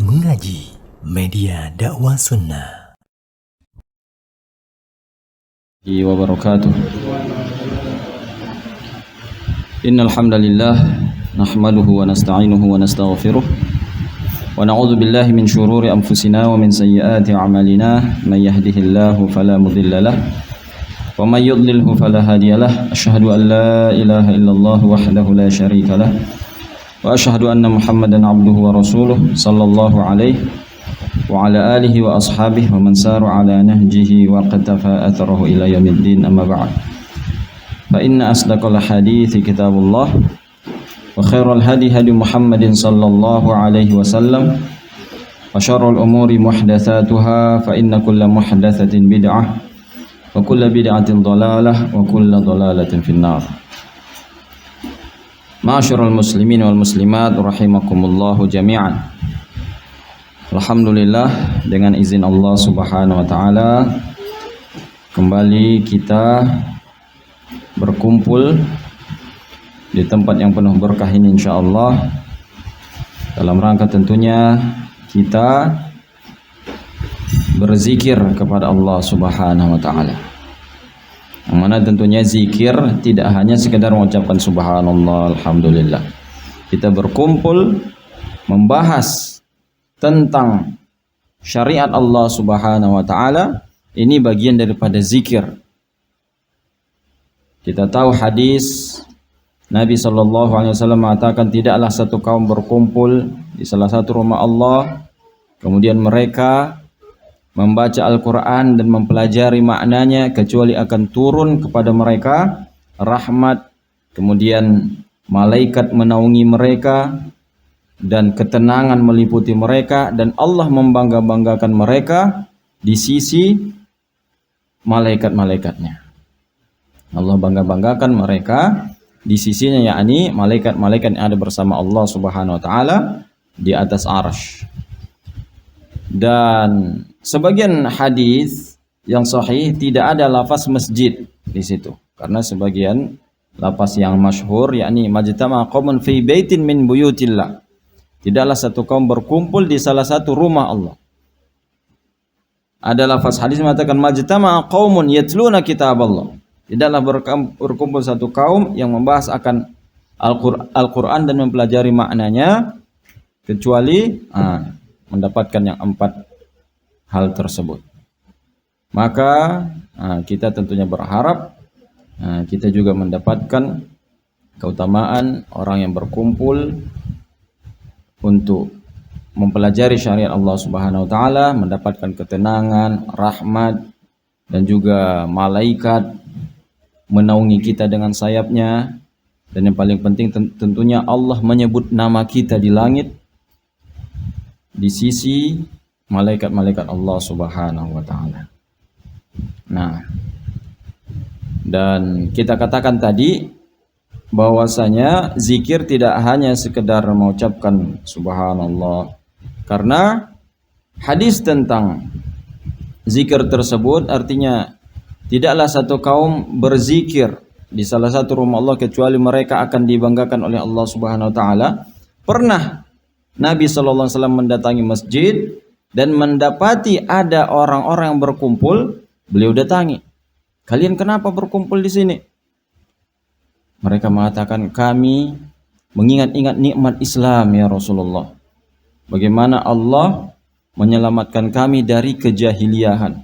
Mengaji, media dakwah sunnah. Wabarakatuh. Innal hamdalillah nahmaduhu wa nasta'inuhu wa nastaghfiruh wa na'udzu billahi min shururi anfusina wa min sayyiati a'malina may yahdihillahu fala mudilla lahu wa may yudlilhu fala hadiyalah. Asyhadu an la ilaha illallah wahdahu la syarika lah wa asyhadu anna Muhammadan abduhu wa rasuluh sallallahu alaihi wa ala alihi wa ashabihi wa man saru ala nahjihi wa qatafa atharahu ila yaumiddin, amma ba'd. Fa inna asdaqal hadithi kitabullah wa khairal hadi hadi Muhammadin sallallahu alaihi wasallam wa syarrul umuri muhdatsatuha fa inna kulla muhdatsatin bid'ah wa kulla bid'atin dhalalah wa kulla dhalalatin finnar. Ma'asyiral muslimin wal muslimat rahimakumullahu jami'an. Alhamdulillah, dengan izin Allah Subhanahu wa taala kembali kita berkumpul di tempat yang penuh berkah ini insyaallah, dalam rangka tentunya kita berzikir kepada Allah Subhanahu wa taala. Yang mana tentunya zikir tidak hanya sekedar mengucapkan subhanallah, alhamdulillah. Kita berkumpul membahas tentang syariat Allah Subhanahu wa taala, ini bagian daripada zikir. Kita tahu hadis Nabi sallallahu alaihi wasallam mengatakan, tidaklah satu kaum berkumpul di salah satu rumah Allah kemudian mereka membaca Al-Qur'an dan mempelajari maknanya, kecuali akan turun kepada mereka rahmat, kemudian malaikat menaungi mereka dan ketenangan meliputi mereka, dan Allah membangga-banggakan mereka di sisi malaikat-malaikatnya. Allah bangga-banggakan mereka di sisinya, yakni malaikat-malaikat yang ada bersama Allah Subhanahu wa taala di atas arsy. Dan sebagian hadis yang sahih tidak ada lafaz masjid di situ, karena sebagian lafaz yang masyhur yakni majtama qaumun fi baitin min buyutillah, tidaklah satu kaum berkumpul di salah satu rumah Allah. Ada lafaz hadis mengatakan majtama qaumun yatluna kitaballah, tidaklah berkumpul satu kaum yang membahas akan Al-Quran dan mempelajari maknanya, kecuali mendapatkan yang 4 hal tersebut. Maka kita tentunya berharap kita juga mendapatkan keutamaan orang yang berkumpul untuk mempelajari syariat Allah Subhanahu wa taala, mendapatkan ketenangan, rahmat, dan juga malaikat menaungi kita dengan sayapnya. Dan yang paling penting tentunya Allah menyebut nama kita di langit di sisi malaikat-malaikat Allah Subhanahu wa taala. Nah, dan kita katakan tadi bahwasanya zikir tidak hanya sekedar mengucapkan subhanallah, karena hadis tentang zikir tersebut artinya tidaklah satu kaum berzikir di salah satu rumah Allah kecuali mereka akan dibanggakan oleh Allah Subhanahu wa taala. Pernah Nabi sallallahu alaihi wasallam mendatangi masjid dan mendapati ada orang-orang yang berkumpul. Beliau datangi, "Kalian kenapa berkumpul di sini?" Mereka mengatakan, "Kami mengingat-ingat nikmat Islam ya Rasulullah. Bagaimana Allah menyelamatkan kami dari kejahiliahan."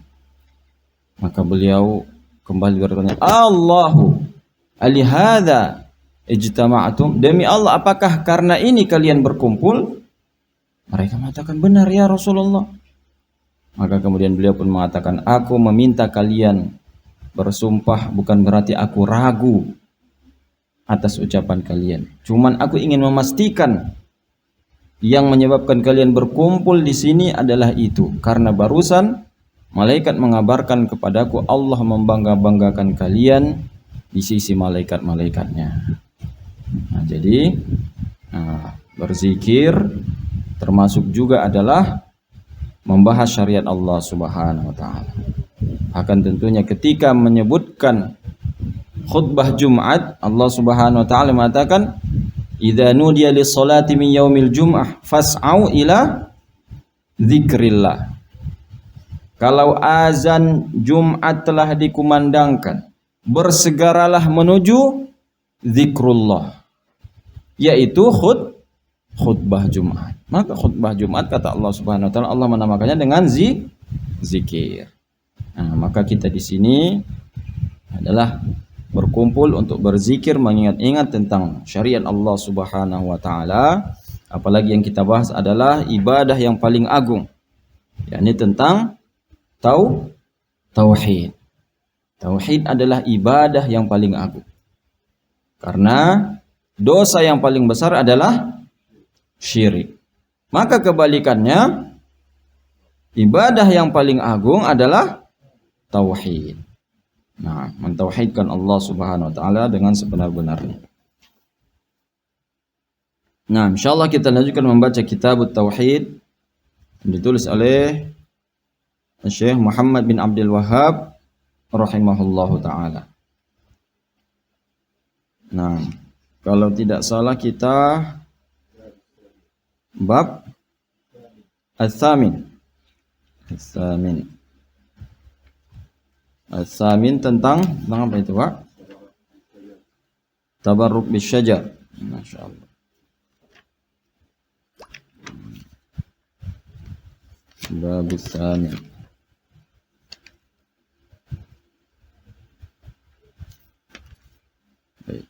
Maka beliau kembali bertanya, "Allahu alihada ijtama'atum?" Demi Allah, apakah karena ini kalian berkumpul? Mereka mengatakan, "Benar ya Rasulullah." Maka kemudian beliau pun mengatakan, "Aku meminta kalian bersumpah bukan berarti aku ragu atas ucapan kalian. Cuman aku ingin memastikan yang menyebabkan kalian berkumpul di sini adalah itu, karena barusan malaikat mengabarkan kepadaku Allah membangga-banggakan kalian di sisi malaikat-malaikatnya." Nah, jadi berzikir termasuk juga adalah membahas syariat Allah Subhanahu wa taala. Akan tentunya ketika menyebutkan khutbah Jumat, Allah Subhanahu wa taala mengatakan, "Idza nudiya lis-salati min yaumil jum'ah fas'au ila zikrillah. Kalau azan Jumat telah dikumandangkan, bersegeralah menuju zikrullah, yaitu khutbah Jumat. Maka khutbah Jumat kata Allah Subhanahu wa taala, Allah menamakannya dengan zikir. Nah, maka kita di sini adalah berkumpul untuk berzikir, mengingat-ingat tentang syariat Allah Subhanahu wa taala. Apalagi yang kita bahas adalah ibadah yang paling agung, yakni tentang tauhid. Tauhid adalah ibadah yang paling agung. Karena dosa yang paling besar adalah syirik. Maka kebalikannya, ibadah yang paling agung adalah tauhid. Nah, mentauhidkan Allah Subhanahu wa taala dengan sebenar-benarnya. Nah, insyaallah kita lanjutkan membaca kitab Tauhid yang ditulis oleh Syekh Muhammad bin Abdul Wahhab rahimahullahu taala. Nah, kalau tidak salah kita bab As-Samin. As-Samin tentang apa itu, Pak? Tabarruk bisyajar. Masyaallah. Bab As-Samin. Baik.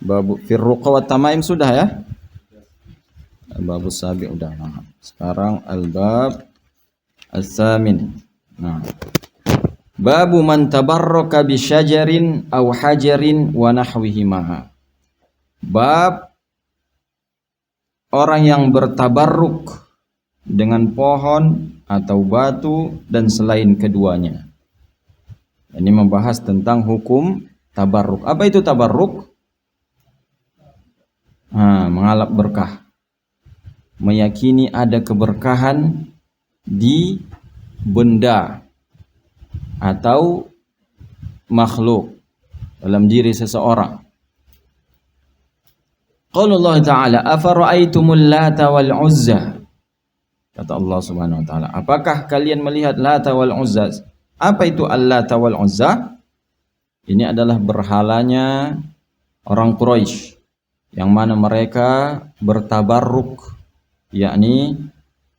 Bab Firruqa wa Tamaim sudah ya? Bab As-Sabi udah. Nah, sekarang al-bab As-Samin. Nah. Babu man tabarraka bi syajarin aw hajarin wa nahwihima. Bab orang yang bertabarruk dengan pohon atau batu dan selain keduanya. Ini membahas tentang hukum tabarruk. Apa itu tabarruk? Mengalap berkah. Meyakini ada keberkahan di benda atau makhluk dalam diri seseorang. Qala Allah Ta'ala, afara'aitumul Lata wal Uzza. Kata Allah Subhanahu wa taala, apakah kalian melihat Lata wal Uzza? Apa itu Al-Lata wal Uzza? Ini adalah berhalanya orang Quraisy yang mana mereka bertabarruk, yakni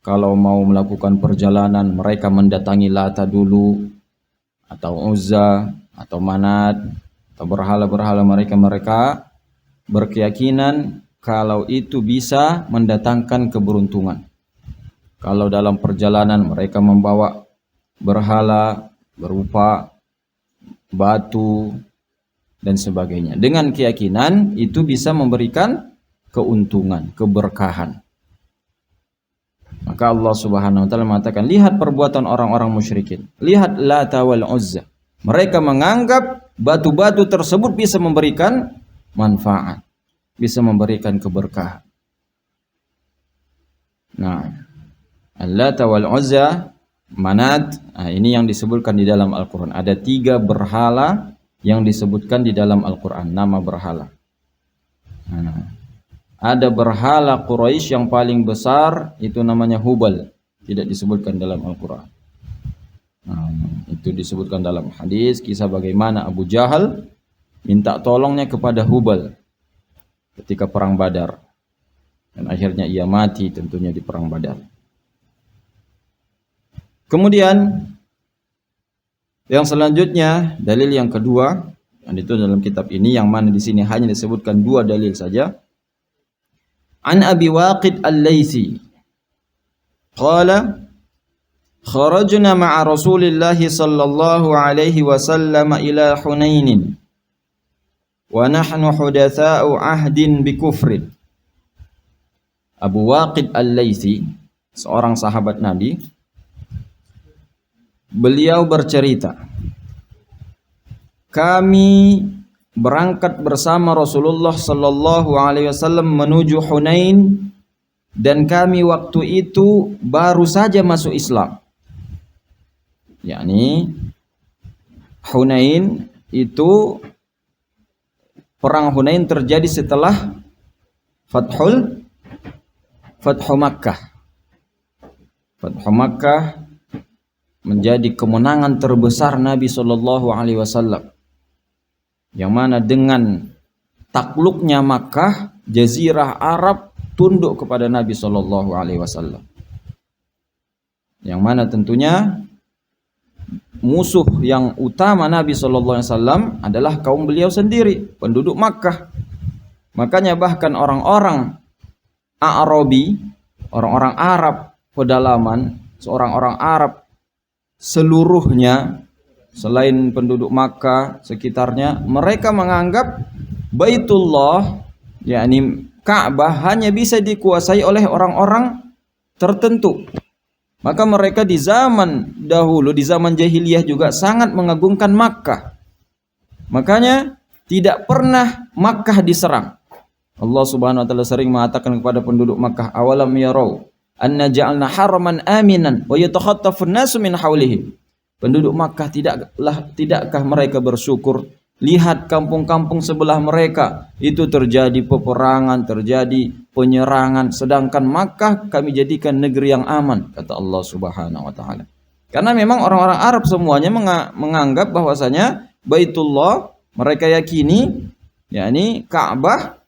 kalau mau melakukan perjalanan mereka mendatangi Lata dulu, atau Uzza, atau Manat, atau berhala-berhala mereka berkeyakinan kalau itu bisa mendatangkan keberuntungan. Kalau dalam perjalanan mereka membawa berhala berupa batu dan sebagainya, dengan keyakinan itu bisa memberikan keuntungan, keberkahan. Maka Allah Subhanahu wa taala mengatakan, lihat perbuatan orang-orang musyrikin. Lihat Lata wal Uzza. Mereka menganggap batu-batu tersebut bisa memberikan manfaat, bisa memberikan keberkahan. Nah, Al-Lata wal Uzza, Manat, ini yang disebutkan di dalam Al-Qur'an. Ada 3 berhala yang disebutkan di dalam Al-Qur'an, nama berhala. Ada berhala Quraisy yang paling besar, itu namanya Hubal, tidak disebutkan dalam Al-Qur'an. Itu disebutkan dalam hadis, kisah bagaimana Abu Jahal minta tolongnya kepada Hubal ketika perang Badar, dan akhirnya ia mati tentunya di perang Badar. Kemudian yang selanjutnya, dalil yang kedua, dan itu dalam kitab ini, yang mana di sini hanya disebutkan 2 dalil saja. An Abi Waqid Al-Laythi qala kharajna ma'a Rasulillah sallallahu alaihi wasallam ila Hunain wa nahnu hudatsa'u ahdin bi kufrin. Abu Waqid Al-Laythi, seorang sahabat Nabi, beliau bercerita, kami berangkat bersama Rasulullah sallallahu alaihi wasallam menuju Hunain, dan kami waktu itu baru saja masuk Islam. Yakni Hunain itu, perang Hunain terjadi setelah Fathu Makkah. Fathu Makkah menjadi kemenangan terbesar Nabi Shallallahu Alaihi Wasallam, yang mana dengan takluknya Makkah, Jazirah Arab tunduk kepada Nabi Shallallahu Alaihi Wasallam, yang mana tentunya musuh yang utama Nabi Shallallahu Alaihi Wasallam adalah kaum beliau sendiri, penduduk Makkah. Makanya bahkan orang-orang Arabi, orang-orang Arab pedalaman, orang Arab seluruhnya selain penduduk Makkah sekitarnya, mereka menganggap Baitullah, yakni Ka'bah, hanya bisa dikuasai oleh orang-orang tertentu. Maka mereka di zaman dahulu, di zaman jahiliyah juga sangat mengagungkan Makkah. Makanya tidak pernah Makkah diserang. Allah Subhanahu wa taala sering mengatakan kepada penduduk Makkah, awalam yarau anna ja'alna haraman aminan wa yatakhattafun nasu min haulihim. Penduduk Makkah tidakkah mereka bersyukur lihat kampung-kampung sebelah mereka itu terjadi peperangan, terjadi penyerangan, sedangkan Makkah kami jadikan negeri yang aman, kata Allah Subhanahu wa taala. Karena memang orang-orang Arab semuanya menganggap bahwasanya Baitullah, mereka yakini yakni Ka'bah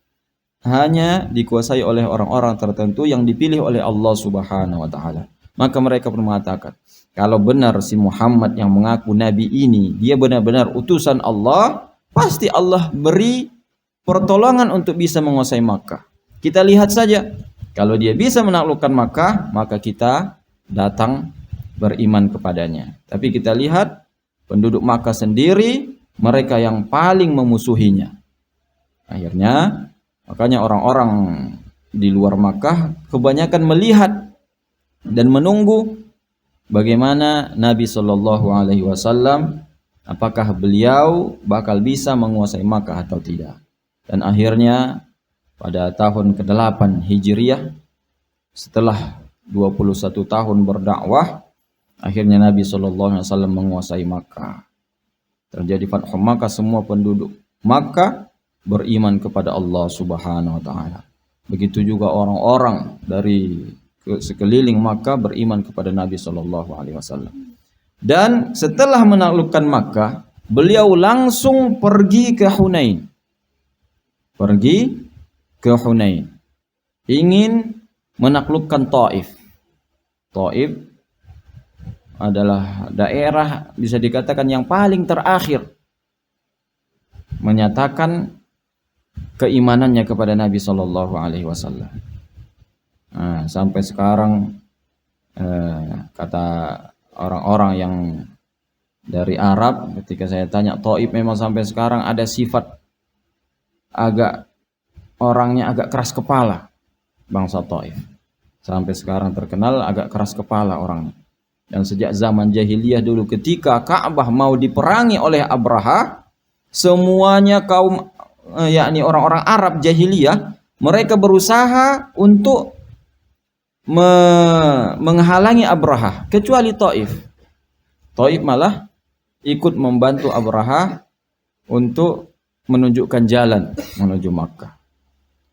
hanya dikuasai oleh orang-orang tertentu yang dipilih oleh Allah Subhanahu wa taala. Maka mereka pun mengatakan, kalau benar si Muhammad yang mengaku nabi ini dia benar-benar utusan Allah, pasti Allah beri pertolongan untuk bisa menguasai Makkah. Kita lihat saja, kalau dia bisa menaklukkan Makkah, maka kita datang beriman kepadanya. Tapi kita lihat penduduk Makkah sendiri, mereka yang paling memusuhinya. Akhirnya makanya orang-orang di luar Makkah kebanyakan melihat dan menunggu bagaimana Nabi Shallallahu Alaihi Wasallam, apakah beliau bakal bisa menguasai Makkah atau tidak. Dan akhirnya pada tahun ke-8 Hijriah, setelah 21 tahun berdakwah, akhirnya Nabi Shallallahu Alaihi Wasallam menguasai Makkah. Terjadi Fathu Makkah, semua penduduk Makkah beriman kepada Allah Subhanahu wa taala. Begitu juga orang-orang dari sekeliling Makkah beriman kepada Nabi Shallallahu Alaihi Wasallam. Dan setelah menaklukkan Makkah, beliau langsung pergi ke Hunain. Pergi ke Hunain, ingin menaklukkan Taif. Taif adalah daerah bisa dikatakan yang paling terakhir menyatakan keimanannya kepada Nabi Shallallahu Alaihi Wasallam. Nah, sampai sekarang kata orang-orang yang dari Arab, ketika saya tanya, Taif memang sampai sekarang ada sifat orangnya agak keras kepala, bangsa Taif. Sampai sekarang terkenal agak keras kepala orangnya. Dan sejak zaman jahiliyah dulu, ketika Ka'bah mau diperangi oleh Abraha, semuanya kaum yakni orang-orang Arab jahiliyah, mereka berusaha untuk menghalangi Abraha, kecuali Taif. Taif malah ikut membantu Abraha untuk menunjukkan jalan menuju Makkah.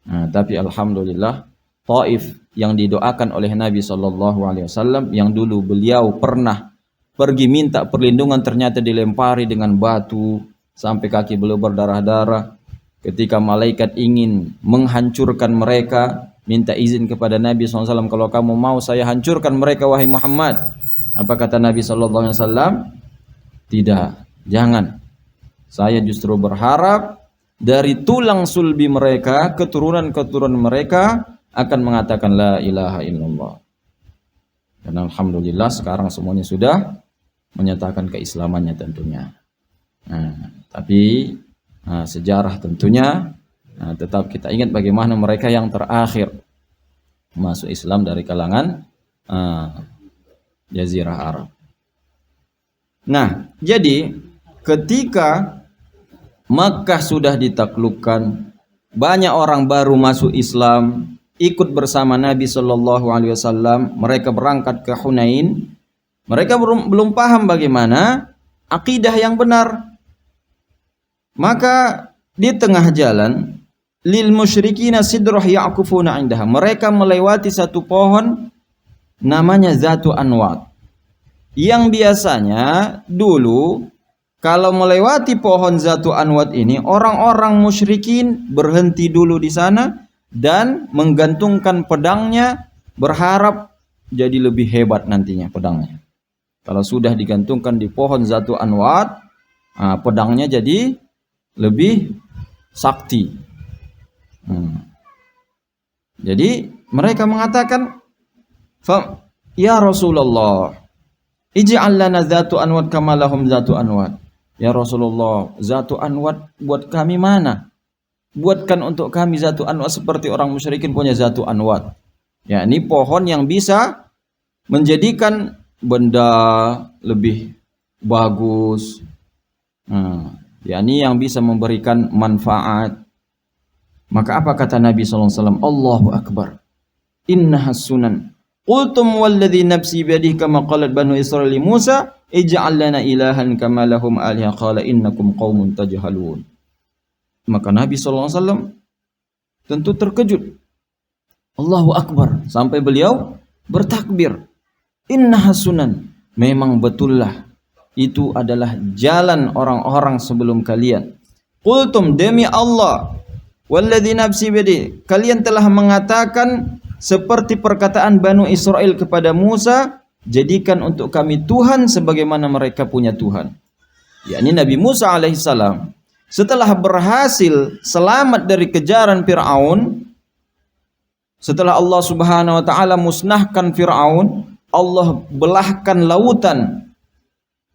Nah, tapi alhamdulillah Taif yang didoakan oleh Nabi Shallallahu Alaihi Wasallam, yang dulu beliau pernah pergi minta perlindungan, ternyata dilempari dengan batu sampai kaki beliau berdarah-darah. Ketika malaikat ingin menghancurkan mereka, minta izin kepada Nabi SAW, kalau kamu mau saya hancurkan mereka wahai Muhammad. Apa kata Nabi SAW? Tidak, jangan. Saya justru berharap dari tulang sulbi mereka, keturunan-keturunan mereka akan mengatakan la ilaha illallah. Dan alhamdulillah sekarang semuanya sudah menyatakan keislamannya tentunya. Nah, tapi sejarah tentunya tetap kita ingat bagaimana mereka yang terakhir masuk Islam dari kalangan Jazirah Arab. Nah, jadi ketika Makkah sudah ditaklukkan, banyak orang baru masuk Islam, ikut bersama Nabi Shallallahu Alaihi Wasallam. Mereka berangkat ke Hunain. Mereka belum paham bagaimana akidah yang benar. Maka di tengah jalan lil musyrikina sidrah ya'kufuna indaha. Mereka melewati satu pohon namanya Zatu Anwat. Yang biasanya dulu kalau melewati pohon Zatu Anwat ini, orang-orang musyrikin berhenti dulu di sana dan menggantungkan pedangnya, berharap jadi lebih hebat nantinya pedangnya. Kalau sudah digantungkan di pohon Zatu Anwat, pedangnya jadi lebih sakti. Jadi mereka mengatakan, ya Rasulullah, ij'al lana Zatu Anwat kama lahum Zatu Anwat. Ya Rasulullah, Zatu Anwat buat kami mana? Buatkan untuk kami Zatu Anwat seperti orang musyrikin punya Zatu Anwat. Ya, ini pohon yang bisa menjadikan benda lebih bagus. Ya, ini yang bisa memberikan manfaat. Maka apa kata Nabi SAW? Allahu Akbar. Innaha sunan. Qultum walladhi nafsi biyadihi kama qalat banu Israil li Musa ij'al lana ilahan kama lahum aliha qala innakum qaumun tajhalun. Maka Nabi SAW tentu terkejut. Allahu Akbar, sampai beliau bertakbir. Innaha sunan, memang betullah itu adalah jalan orang-orang sebelum kalian. Qultum, demi Allah, walladzi nafsi biyadihi, kalian telah mengatakan seperti perkataan Banu Israel kepada Musa, jadikan untuk kami Tuhan sebagaimana mereka punya Tuhan. Yakni Nabi Musa alaihissalam setelah berhasil selamat dari kejaran Fir'aun, setelah Allah Subhanahu wa taala musnahkan Fir'aun, Allah belahkan lautan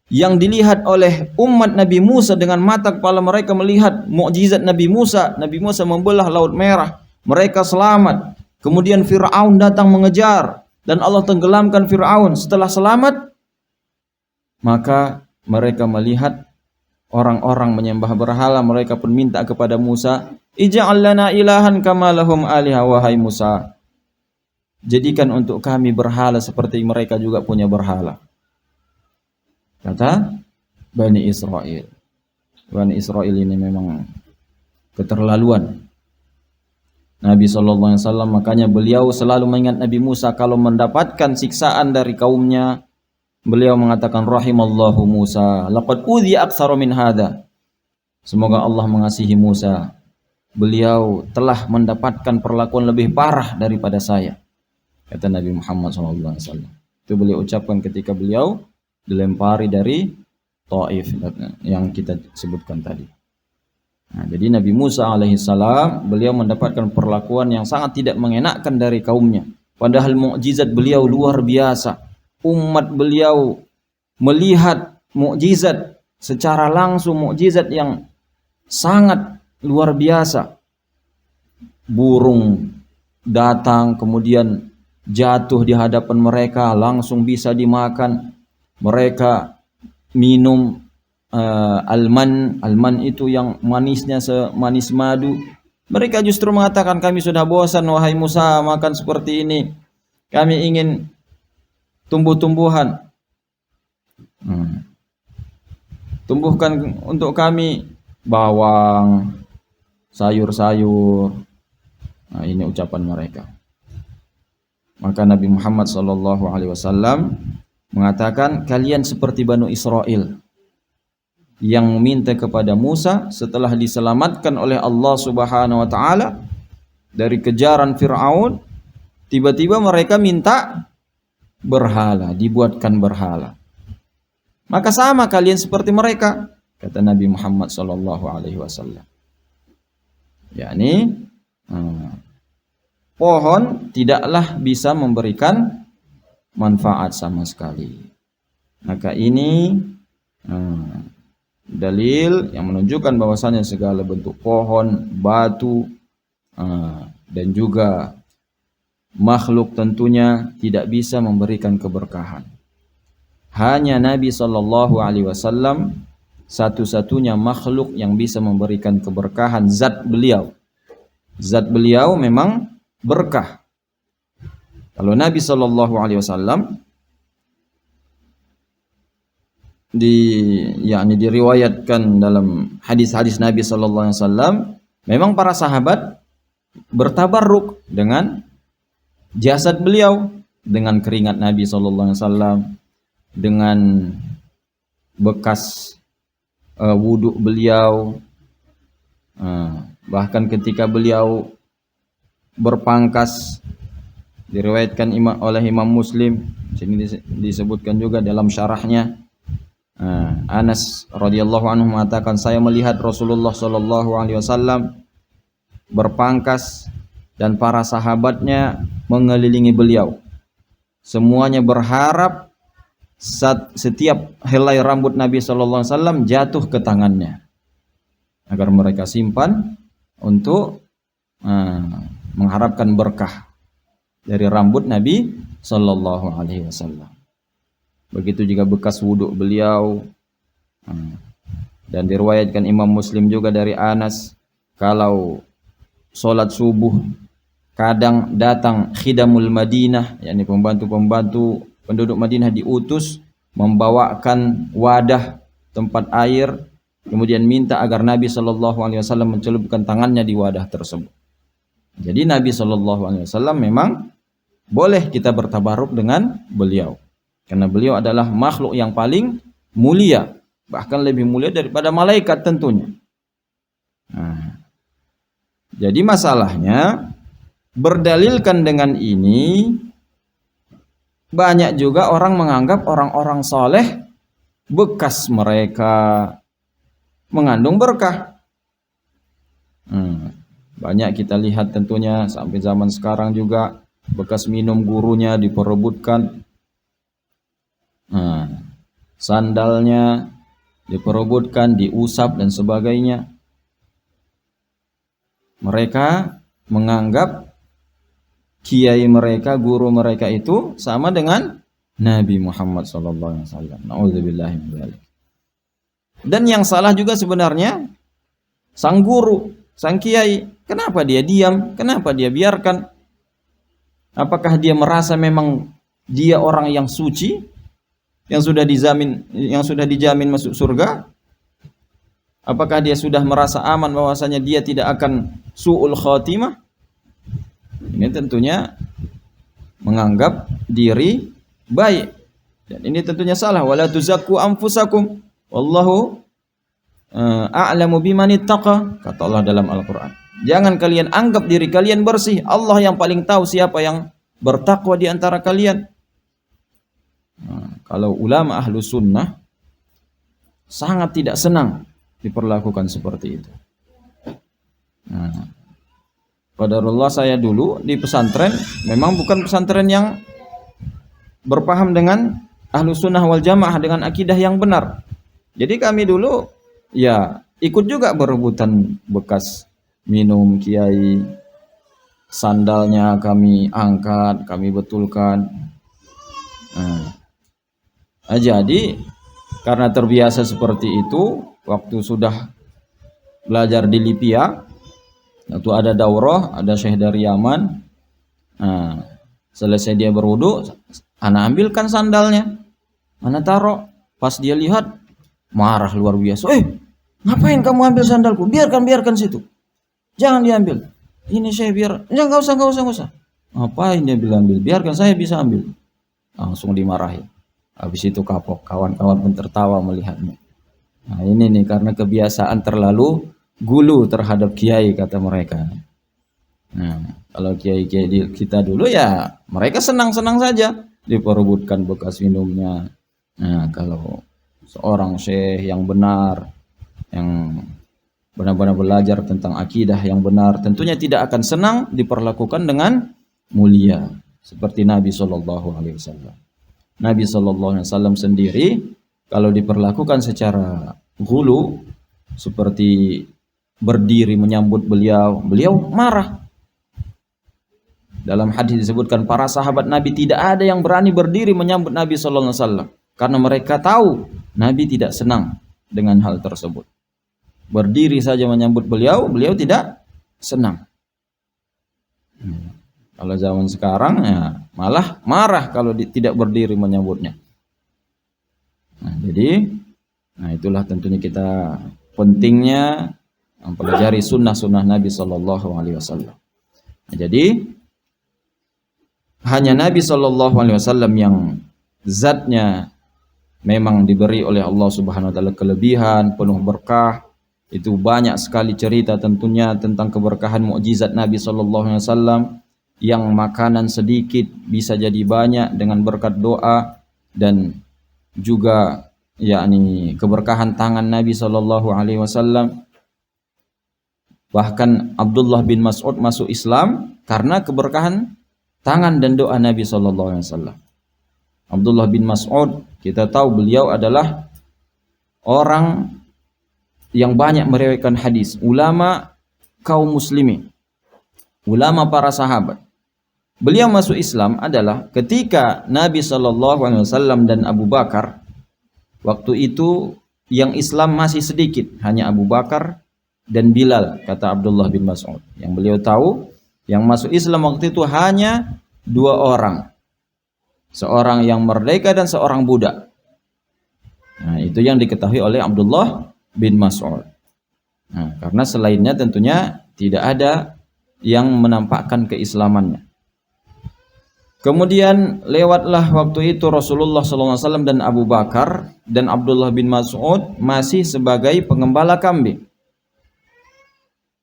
yang dilihat oleh umat Nabi Musa dengan mata kepala mereka melihat mukjizat Nabi Musa. Nabi Musa membelah Laut Merah, mereka selamat. Kemudian Fir'aun datang mengejar dan Allah tenggelamkan Fir'aun. Setelah selamat, maka mereka melihat orang-orang menyembah berhala. Mereka pun minta kepada Musa, ij'al lana ilahan kama lahum aliha, wahai Musa, jadikan untuk kami berhala seperti mereka juga punya berhala. Kata Bani Israel. Bani Israel ini memang keterlaluan. Nabi SAW, makanya beliau selalu mengingat Nabi Musa kalau mendapatkan siksaan dari kaumnya. Beliau mengatakan, rahimallahu Musa, laqad udhiya aktsaru min hadza. Semoga Allah mengasihi Musa. Beliau telah mendapatkan perlakuan lebih parah daripada saya, kata Nabi Muhammad SAW. Itu beliau ucapkan ketika beliau dilempari dari Taif yang kita sebutkan tadi. Nah, jadi Nabi Musa alaihissalam beliau mendapatkan perlakuan yang sangat tidak mengenakkan dari kaumnya. Padahal mukjizat beliau luar biasa. Umat beliau melihat mukjizat secara langsung, mukjizat yang sangat luar biasa. Burung datang kemudian jatuh di hadapan mereka, langsung bisa dimakan. Mereka minum alman itu yang manisnya semanis madu. Mereka justru mengatakan, kami sudah bosan wahai Musa makan seperti ini. Kami ingin tumbuh-tumbuhan. Tumbuhkan untuk kami bawang, sayur-sayur. Nah, ini ucapan mereka. Maka Nabi Muhammad SAW mengatakan, kalian seperti Banu Israel yang meminta kepada Musa setelah diselamatkan oleh Allah Subhanahu wa taala dari kejaran Fir'aun, tiba-tiba mereka minta berhala, dibuatkan berhala. Maka sama kalian seperti mereka, kata Nabi Muhammad SAW. Yakni pohon tidaklah bisa memberikan manfaat sama sekali. Maka ini dalil yang menunjukkan bahwasanya segala bentuk pohon, batu, dan juga makhluk tentunya tidak bisa memberikan keberkahan. Hanya Nabi SAW satu-satunya makhluk yang bisa memberikan keberkahan. Zat beliau memang berkah. Kalau Nabi SAW diriwayatkan dalam hadis-hadis Nabi SAW, Memang para sahabat bertabarruk dengan jasad beliau, dengan keringat Nabi SAW, dengan bekas wudhu beliau, bahkan ketika beliau berpangkas, diriwayatkan oleh Imam Muslim, sini disebutkan juga dalam syarahnya, Anas radhiyallahu anhu mengatakan, saya melihat Rasulullah sallallahu alaihi wasallam berpangkas dan para sahabatnya mengelilingi beliau. Semuanya berharap setiap helai rambut Nabi sallallahu alaihi wasallam jatuh ke tangannya agar mereka simpan untuk mengharapkan berkah dari rambut Nabi sallallahu alaihi wasallam. Begitu juga bekas wudhu beliau. Dan diriwayatkan Imam Muslim juga dari Anas, kalau sholat subuh kadang datang khidamul Madinah, yakni pembantu-pembantu penduduk Madinah diutus membawakan wadah tempat air, kemudian minta agar Nabi sallallahu alaihi wasallam mencelupkan tangannya di wadah tersebut. Jadi Nabi sallallahu alaihi wasallam memang boleh kita bertabaruk dengan beliau, karena beliau adalah makhluk yang paling mulia, bahkan lebih mulia daripada malaikat tentunya. Jadi masalahnya berdalilkan dengan ini, banyak juga orang menganggap orang-orang soleh bekas mereka mengandung berkah. Banyak kita lihat tentunya sampai zaman sekarang juga, bekas minum gurunya diperebutkan, sandalnya diperebutkan, diusap dan sebagainya. Mereka menganggap kiai mereka, guru mereka itu sama dengan Nabi Muhammad SAW. Na'udzubillahi min dzalik. Dan yang salah juga sebenarnya sang guru, sang kiai. Kenapa dia diam? Kenapa dia biarkan? Apakah dia merasa memang dia orang yang suci, yang sudah dijamin masuk surga? Apakah dia sudah merasa aman bahwasanya dia tidak akan su'ul khatimah? Ini tentunya menganggap diri baik, dan ini tentunya salah. Wala tuzakku anfusakum wallahu a'lamu biman ittaqa, kata Allah dalam Al-Qur'an. Jangan kalian anggap diri kalian bersih, Allah yang paling tahu siapa yang bertakwa di antara kalian. Kalau ulama ahlu sunnah sangat tidak senang diperlakukan seperti itu. Qadarullah, saya dulu di pesantren memang bukan pesantren yang berpaham dengan ahlu sunnah wal jamaah, dengan akidah yang benar. Jadi kami dulu ya ikut juga berebutan bekas minum kiai, sandalnya kami angkat, kami betulkan. Jadi karena terbiasa seperti itu, waktu sudah belajar di Lipia, waktu ada daurah, ada syekh dari Yaman, selesai dia berwudu, ana ambilkan sandalnya, ana taruh. Pas dia lihat, marah luar biasa. Ngapain kamu ambil sandalku? Biarkan situ, jangan diambil. Ini saya biar, enggak usah. Ngapain dia bilang ambil? Biarkan, saya bisa ambil. Langsung dimarahi. Habis itu kapok, kawan-kawan pun tertawa melihatnya. Ini nih karena kebiasaan terlalu gulu terhadap kiai, kata mereka. Kalau kiai kita dulu ya mereka senang-senang saja diperebutkan bekas minumnya. Kalau seorang syekh yang benar, yang benar-benar belajar tentang akidah yang benar, tentunya tidak akan senang diperlakukan dengan mulia seperti Nabi Shallallahu Alaihi Wasallam. Nabi Shallallahu Alaihi Wasallam sendiri kalau diperlakukan secara ghulu, seperti berdiri menyambut beliau marah. Dalam hadis disebutkan para sahabat Nabi tidak ada yang berani berdiri menyambut Nabi Shallallahu Alaihi Wasallam karena mereka tahu Nabi tidak senang dengan hal tersebut. Berdiri saja menyambut beliau tidak senang. Kalau zaman sekarang ya malah marah kalau tidak berdiri menyambutnya. Jadi itulah tentunya kita pentingnya mempelajari sunnah-sunnah Nabi Shallallahu Alaihi Wasallam. Nah, jadi hanya Nabi Shallallahu Alaihi Wasallam yang zatnya memang diberi oleh Allah Subhanahu Wa Taala kelebihan, penuh berkah. Itu banyak sekali cerita tentunya tentang keberkahan mukjizat Nabi Shallallahu Alaihi Wasallam, yang makanan sedikit bisa jadi banyak dengan berkat doa, dan juga yakni keberkahan tangan Nabi Shallallahu Alaihi Wasallam. Bahkan Abdullah bin Mas'ud masuk Islam karena keberkahan tangan dan doa Nabi Shallallahu Alaihi Wasallam. Abdullah bin Mas'ud, kita tahu beliau adalah orang yang banyak meriwayatkan hadis, ulama kaum muslimin, ulama para sahabat. Beliau masuk Islam adalah ketika Nabi Shallallahu Alaihi Wasallam dan Abu Bakar, waktu itu yang Islam masih sedikit, hanya Abu Bakar dan Bilal, kata Abdullah bin Mas'ud. Yang beliau tahu, yang masuk Islam waktu itu hanya 2 orang, seorang yang merdeka dan seorang budak. Nah, itu yang diketahui oleh Abdullah bin Mas'ud. Nah, karena selainnya tentunya tidak ada yang menampakkan keislamannya. Kemudian lewatlah waktu itu Rasulullah SAW dan Abu Bakar, dan Abdullah bin Mas'ud masih sebagai pengembala kambing.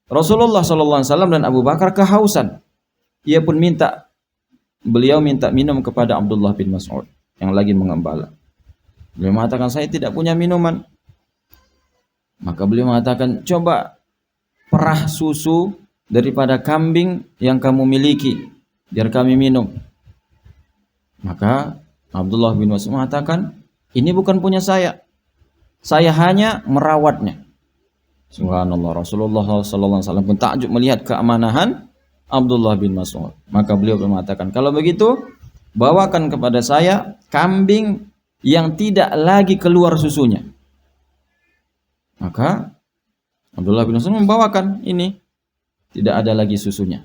Rasulullah SAW dan Abu Bakar kehausan. Beliau minta minum kepada Abdullah bin Mas'ud yang lagi mengembala. Beliau mengatakan, saya tidak punya minuman. Maka beliau mengatakan, coba perah susu daripada kambing yang kamu miliki, biar kami minum. Maka Abdullah bin Mas'ud mengatakan, ini bukan punya saya hanya merawatnya. Subhanallah, Rasulullah SAW pun takjub melihat keamanahan Abdullah bin Mas'ud. Maka beliau mengatakan, kalau begitu bawakan kepada saya kambing yang tidak lagi keluar susunya. Maka Abdullah bin Mas'ud membawakan ini, tidak ada lagi susunya.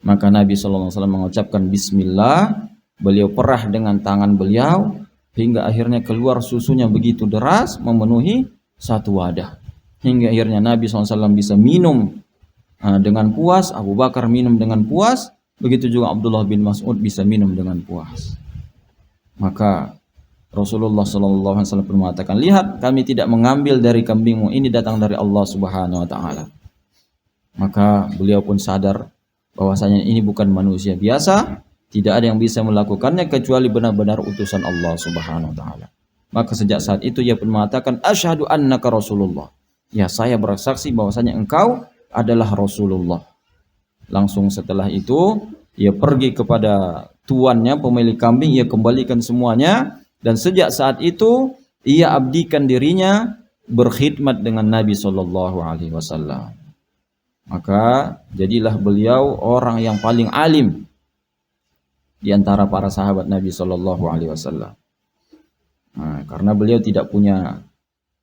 Maka Nabi SAW mengucapkan Bismillah, beliau perah dengan tangan beliau hingga akhirnya keluar susunya begitu deras, memenuhi 1 wadah. Hingga akhirnya Nabi SAW bisa minum dengan puas, Abu Bakar minum dengan puas, begitu juga Abdullah bin Mas'ud bisa minum dengan puas. Maka Rasulullah SAW mengatakan, lihat, kami tidak mengambil dari kambingmu, ini datang dari Allah Subhanahu Wa Taala. Maka beliau pun sadar bahwasanya ini bukan manusia biasa, tidak ada yang bisa melakukannya kecuali benar-benar utusan Allah Subhanahu Wa Taala. Maka sejak saat itu ia pun mengatakan, asyhadu annaka Rasulullah. Ya, saya bersaksi bahwasanya engkau adalah Rasulullah. Langsung setelah itu ia pergi kepada tuannya, pemilik kambing, ia kembalikan semuanya. Dan sejak saat itu ia abdikan dirinya berkhidmat dengan Nabi Shallallahu Alaihi Wasallam. Maka jadilah beliau orang yang paling alim di antara para sahabat Nabi Shallallahu Alaihi Wasallam. Nah, karena beliau tidak punya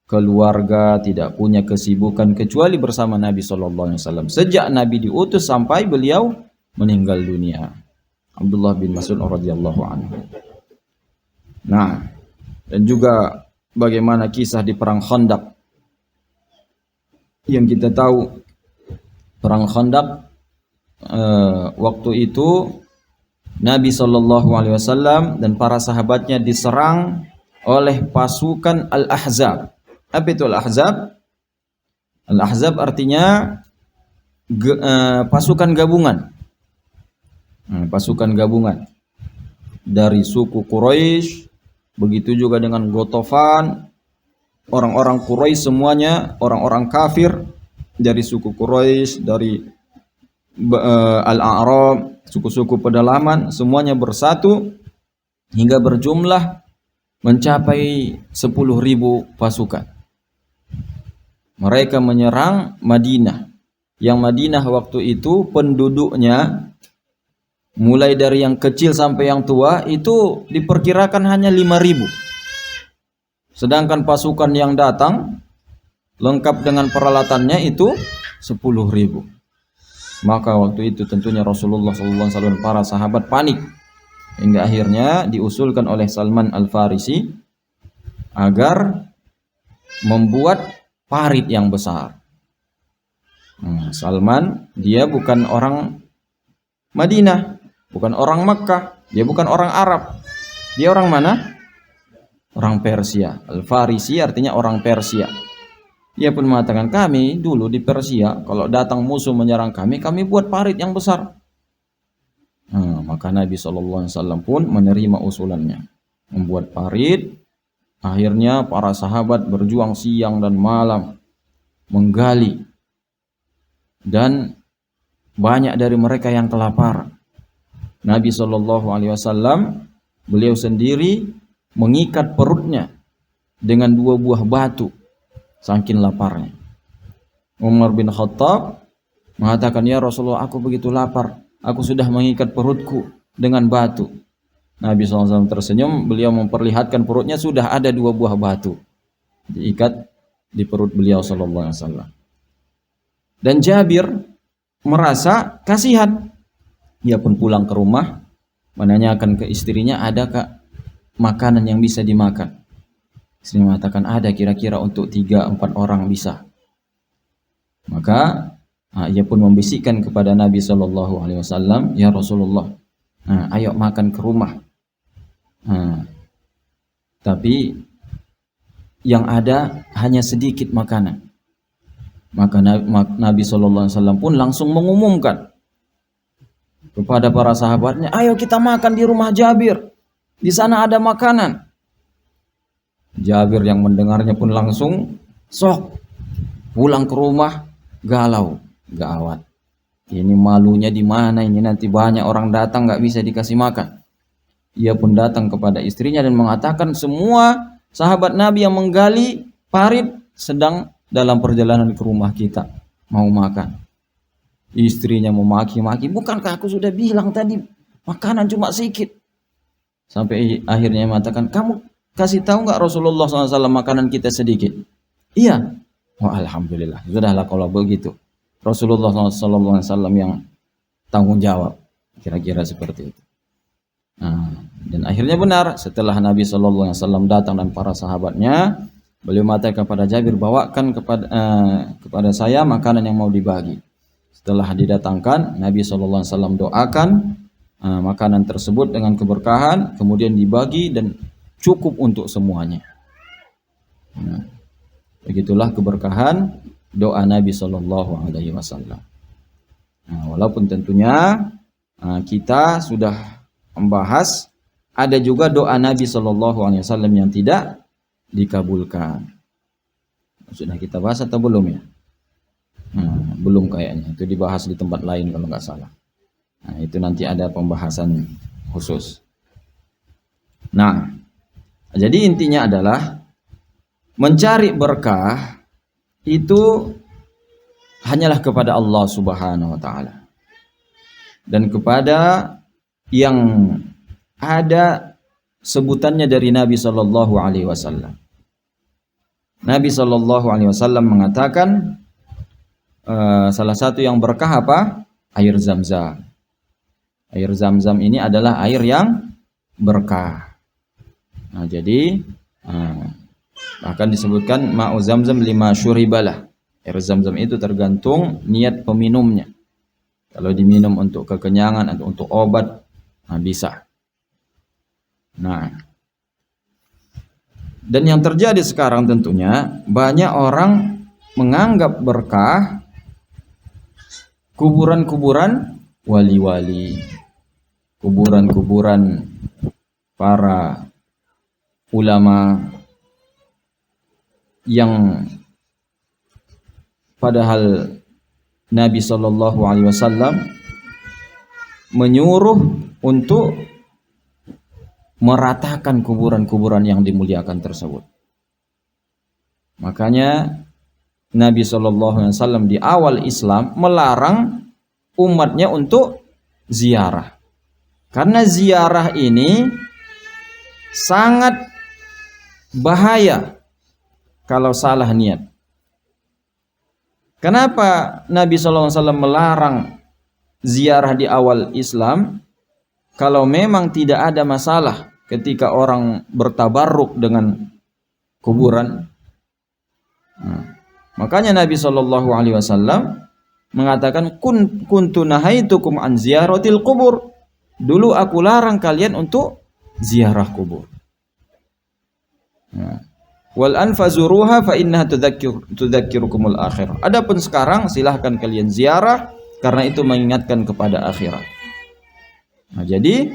keluarga, tidak punya kesibukan kecuali bersama Nabi Shallallahu Alaihi Wasallam. Sejak Nabi diutus sampai beliau meninggal dunia. Abdullah bin Mas'ud radhiyallahu anhu. Nah, dan juga bagaimana kisah di perang Khandaq. Yang kita tahu perang Khandaq waktu itu Nabi Shallallahu Alaihi Wasallam dan para sahabatnya diserang oleh pasukan Al-Ahzab. Apa itu Al-Ahzab? Al-Ahzab artinya pasukan gabungan. Pasukan gabungan dari suku Quraisy. Begitu juga dengan Ghatafan, orang-orang Quraisy semuanya, orang-orang kafir dari suku Quraisy, dari Al-A'rab, suku-suku pedalaman, semuanya bersatu hingga berjumlah mencapai 10.000 pasukan. Mereka menyerang Madinah. Yang Madinah waktu itu penduduknya mulai dari yang kecil sampai yang tua itu diperkirakan hanya 5.000. Sedangkan pasukan yang datang lengkap dengan peralatannya itu 10.000. Maka waktu itu tentunya Rasulullah SAW para sahabat panik. Hingga akhirnya diusulkan oleh Salman Al-Farisi agar membuat parit yang besar. Salman dia bukan orang Madinah, bukan orang Makkah, dia bukan orang Arab. Dia orang mana? Orang Persia. Al-Farisi artinya orang Persia. Dia pun mengatakan, kami dulu di Persia kalau datang musuh menyerang kami buat parit yang besar. Maka Nabi SAW pun menerima usulannya, membuat parit. Akhirnya para sahabat berjuang siang dan malam menggali, dan banyak dari mereka yang kelaparan. Nabi SAW beliau sendiri mengikat perutnya dengan 2 buah batu saking laparnya. Umar bin Khattab mengatakan, ya Rasulullah, aku begitu lapar, aku sudah mengikat perutku dengan batu. Nabi SAW tersenyum, beliau memperlihatkan perutnya sudah ada 2 buah batu diikat di perut beliau SAW. Dan Jabir merasa kasihan, dia pun pulang ke rumah menanyakan ke istrinya, adakah makanan yang bisa dimakan? Istri mengatakan ada, kira-kira untuk 3-4 orang bisa. Maka ia pun membisikkan kepada Nabi SAW, ya Rasulullah, ayo makan ke rumah. Tapi yang ada hanya sedikit makanan. Maka Nabi SAW pun langsung mengumumkan kepada para sahabatnya, ayo kita makan di rumah Jabir, di sana ada makanan. Jabir yang mendengarnya pun langsung sok pulang ke rumah, galau, gawat. Ini malunya di mana ini, nanti banyak orang datang nggak bisa dikasih makan. Ia pun datang kepada istrinya dan mengatakan, semua sahabat Nabi yang menggali parit sedang dalam perjalanan ke rumah kita mau makan. Istrinya memaki-maki, bukankah aku sudah bilang tadi makanan cuma sedikit? Sampai akhirnya mengatakan, kamu kasih tahu nggak Rasulullah SAW makanan kita sedikit? Iya. Oh, alhamdulillah, sudahlah kalau begitu. Rasulullah SAW yang tanggung jawab, kira-kira seperti itu. Dan akhirnya benar, setelah Nabi SAW datang dan para sahabatnya, beliau mengatakan kepada Jabir, bawakan kepada saya makanan yang mau dibagi. Setelah didatangkan, Nabi SAW doakan makanan tersebut dengan keberkahan, kemudian dibagi dan cukup untuk semuanya. Begitulah keberkahan doa Nabi SAW. Walaupun tentunya kita sudah membahas, ada juga doa Nabi SAW yang tidak dikabulkan. Sudah kita bahas atau belum ya? Belum kayaknya, itu dibahas di tempat lain kalau nggak salah. Itu nanti ada pembahasan khusus. Jadi intinya adalah mencari berkah itu hanyalah kepada Allah Subhanahu wa taala dan kepada yang ada sebutannya dari Nabi sallallahu alaihi wasallam. Nabi sallallahu alaihi wasallam mengatakan salah satu yang berkah apa? Air Zam-Zam. Air Zam-Zam ini adalah air yang berkah. Jadi bahkan disebutkan ma'u Zam-Zam lima syuribalah. Air Zam-Zam itu tergantung niat peminumnya. Kalau diminum untuk kekenyangan atau untuk obat, bisa. Dan yang terjadi sekarang tentunya banyak orang menganggap berkah kuburan-kuburan wali-wali, kuburan-kuburan para ulama yang padahal Nabi SAW menyuruh untuk meratakan kuburan-kuburan yang dimuliakan tersebut. Makanya Nabi SAW di awal Islam melarang umatnya untuk ziarah. Karena ziarah ini sangat bahaya kalau salah niat. Kenapa Nabi SAW melarang ziarah di awal Islam? Kalau memang tidak ada masalah ketika orang bertabarruk dengan kuburan, makanya Nabi SAW mengatakan kuntu nahaitukum an ziyaratil qubur. Dulu aku larang kalian untuk ziarah kubur. Wal anfazuruha fa innaha tudzakkirukumul akhirah. Adapun sekarang silahkan kalian ziarah karena itu mengingatkan kepada akhirat. Nah, jadi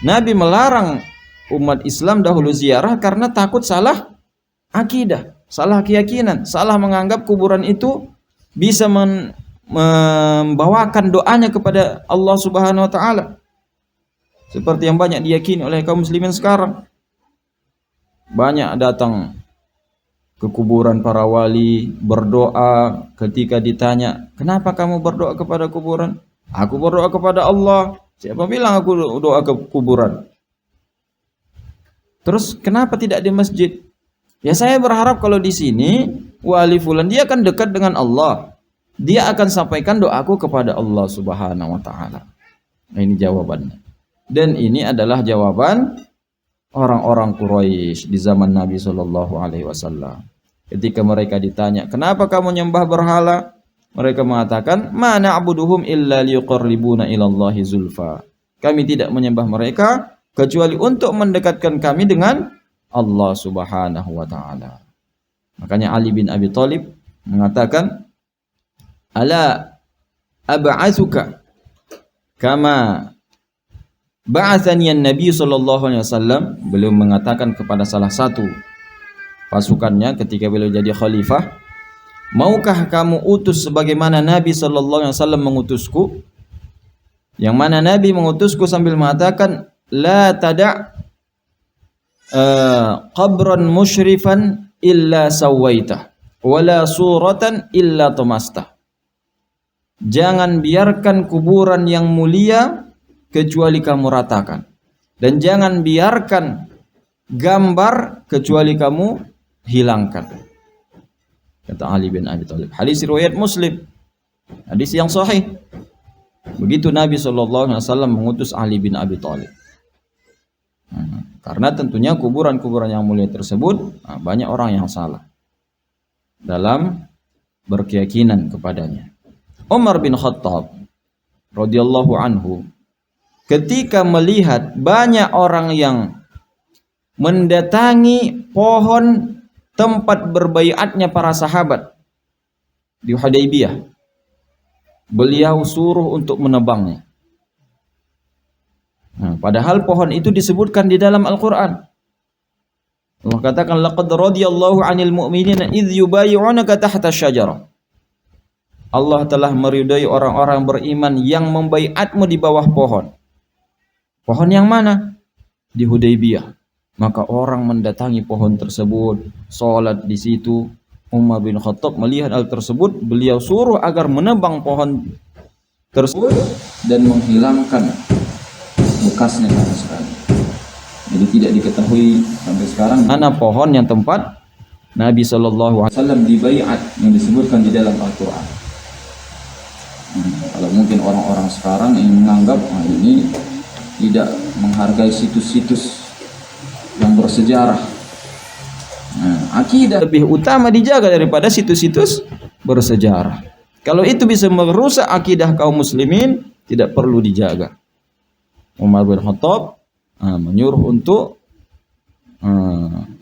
Nabi melarang umat Islam dahulu ziarah karena takut salah akidah, salah keyakinan, salah menganggap kuburan itu bisa membawakan doanya kepada Allah Subhanahu wa taala. Seperti yang banyak diyakini oleh kaum muslimin sekarang. Banyak datang ke kuburan para wali, berdoa. Ketika ditanya, kenapa kamu berdoa kepada kuburan? Aku berdoa kepada Allah. Siapa bilang aku doa ke kuburan? Terus kenapa tidak di masjid? Ya saya berharap kalau di sini wali fulan dia akan dekat dengan Allah. Dia akan sampaikan doaku kepada Allah Subhanahu wa taala. Nah, ini jawabannya. Dan ini adalah jawaban orang-orang Quraisy di zaman Nabi Shallallahu alaihi wasallam. Ketika mereka ditanya, "Kenapa kamu nyembah berhala?" Mereka mengatakan, "Ma na'buduhum illa liqarribuna ilallahi zulfa." Kami tidak menyembah mereka kecuali untuk mendekatkan kami dengan Allah Subhanahu wa taala. Makanya Ali bin Abi Thalib mengatakan, "Ala ab'atsuka kama ba'athani an-nabi sallallahu alaihi wasallam." Beliau mengatakan kepada salah satu pasukannya ketika beliau jadi khalifah, "Maukah kamu utus sebagaimana Nabi sallallahu alaihi wasallam mengutusku?" Yang mana Nabi mengutusku sambil mengatakan, "La tada' qabran musyrifan illa sawaitah wala suratan illa tamastah." Jangan biarkan kuburan yang mulia kecuali kamu ratakan, dan jangan biarkan gambar kecuali kamu hilangkan, kata Ali bin Abi Thalib. Hadis riwayat Muslim, hadis yang sahih. Begitu Nabi SAW mengutus Ali bin Abi Thalib. Karena tentunya kuburan-kuburan yang mulia tersebut banyak orang yang salah dalam berkeyakinan kepadanya. Umar bin Khattab radhiyallahu anhu ketika melihat banyak orang yang mendatangi pohon tempat berbaiatnya para sahabat di Hudaybiyah, beliau suruh untuk menebangnya. Padahal pohon itu disebutkan di dalam Al-Quran. Allah katakan, "Laqad radiyallahu 'anil mu'minina idh yubayyi'unaka tahta asy-syajarah." Allah telah meridai orang-orang beriman yang membaiatmu di bawah pohon. Pohon yang mana? Di Hudaybiyah. Maka orang mendatangi pohon tersebut, sholat di situ. Umar bin Khattab melihat hal tersebut, beliau suruh agar menebang pohon tersebut dan menghilangkan bekasnya sampai sekarang. Jadi tidak diketahui sampai sekarang mana pohon yang tempat Nabi SAW dibaiat yang disebutkan di dalam Al-Quran. Kalau mungkin orang-orang sekarang yang menganggap ini tidak menghargai situs-situs yang bersejarah. Akidah lebih utama dijaga daripada situs-situs bersejarah. Kalau itu bisa merusak akidah kaum muslimin, tidak perlu dijaga. Umar bin Khattab menyuruh untuk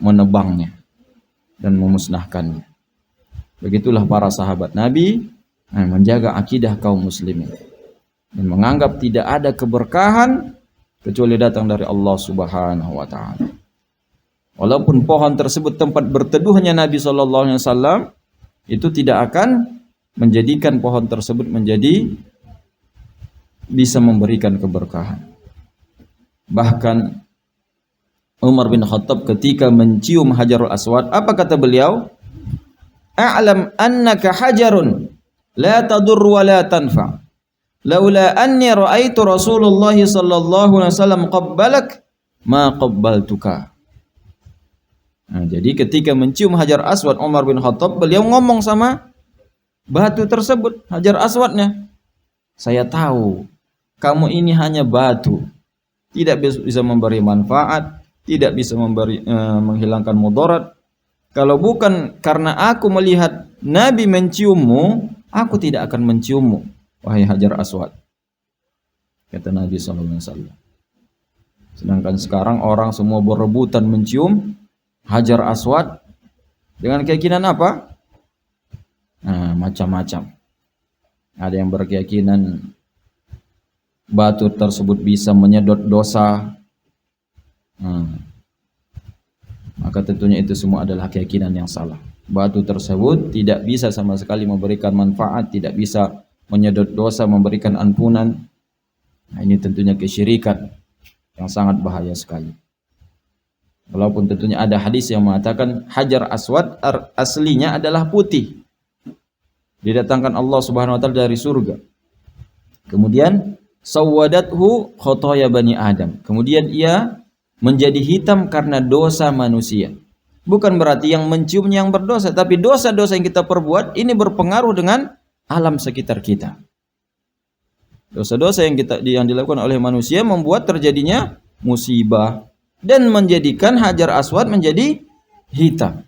menebangnya dan memusnahkannya. Begitulah para sahabat Nabi menjaga akidah kaum muslimin dan menganggap tidak ada keberkahan kecuali datang dari Allah Subhanahu wa taala. Walaupun pohon tersebut tempat berteduhnya Nabi sallallahu alaihi wasallam, itu tidak akan menjadikan pohon tersebut menjadi bisa memberikan keberkahan. Bahkan Umar bin Khattab ketika mencium Hajarul Aswad, apa kata beliau? "A'lam annaka hajarun la tadur wa la tanfa. Laula anni ra'aitu Rasulullah sallallahu alaihi wasallam qabbalak ma qabbaltuka." Jadi ketika mencium Hajar Aswad Umar bin Khattab, beliau ngomong sama batu tersebut, Hajar Aswadnya, "Saya tahu kamu ini hanya batu, tidak bisa memberi manfaat, tidak bisa menghilangkan mudarat. Kalau bukan karena aku melihat Nabi menciummu, aku tidak akan menciummu, wahai Hajar Aswad. Kata Nabi SAW. Sedangkan sekarang orang semua berebutan mencium Hajar Aswad dengan keyakinan apa? Nah, macam-macam. Ada yang berkeyakinan batu tersebut bisa menyedot dosa. Maka tentunya itu semua adalah keyakinan yang salah. Batu tersebut tidak bisa sama sekali memberikan manfaat, tidak bisa menyedot dosa, memberikan ampunan. Nah, ini tentunya kesyirikan yang sangat bahaya sekali. Walaupun tentunya ada hadis yang mengatakan Hajar Aswad aslinya adalah putih. Didatangkan Allah Subhanahu wa taala dari surga. Kemudian sawwadathu khotoya bani Adam. Kemudian ia menjadi hitam karena dosa manusia. Bukan berarti yang menciumnya yang berdosa, tapi dosa-dosa yang kita perbuat ini berpengaruh dengan alam sekitar kita. Dosa-dosa yang dilakukan oleh manusia membuat terjadinya musibah dan menjadikan Hajar Aswad menjadi hitam.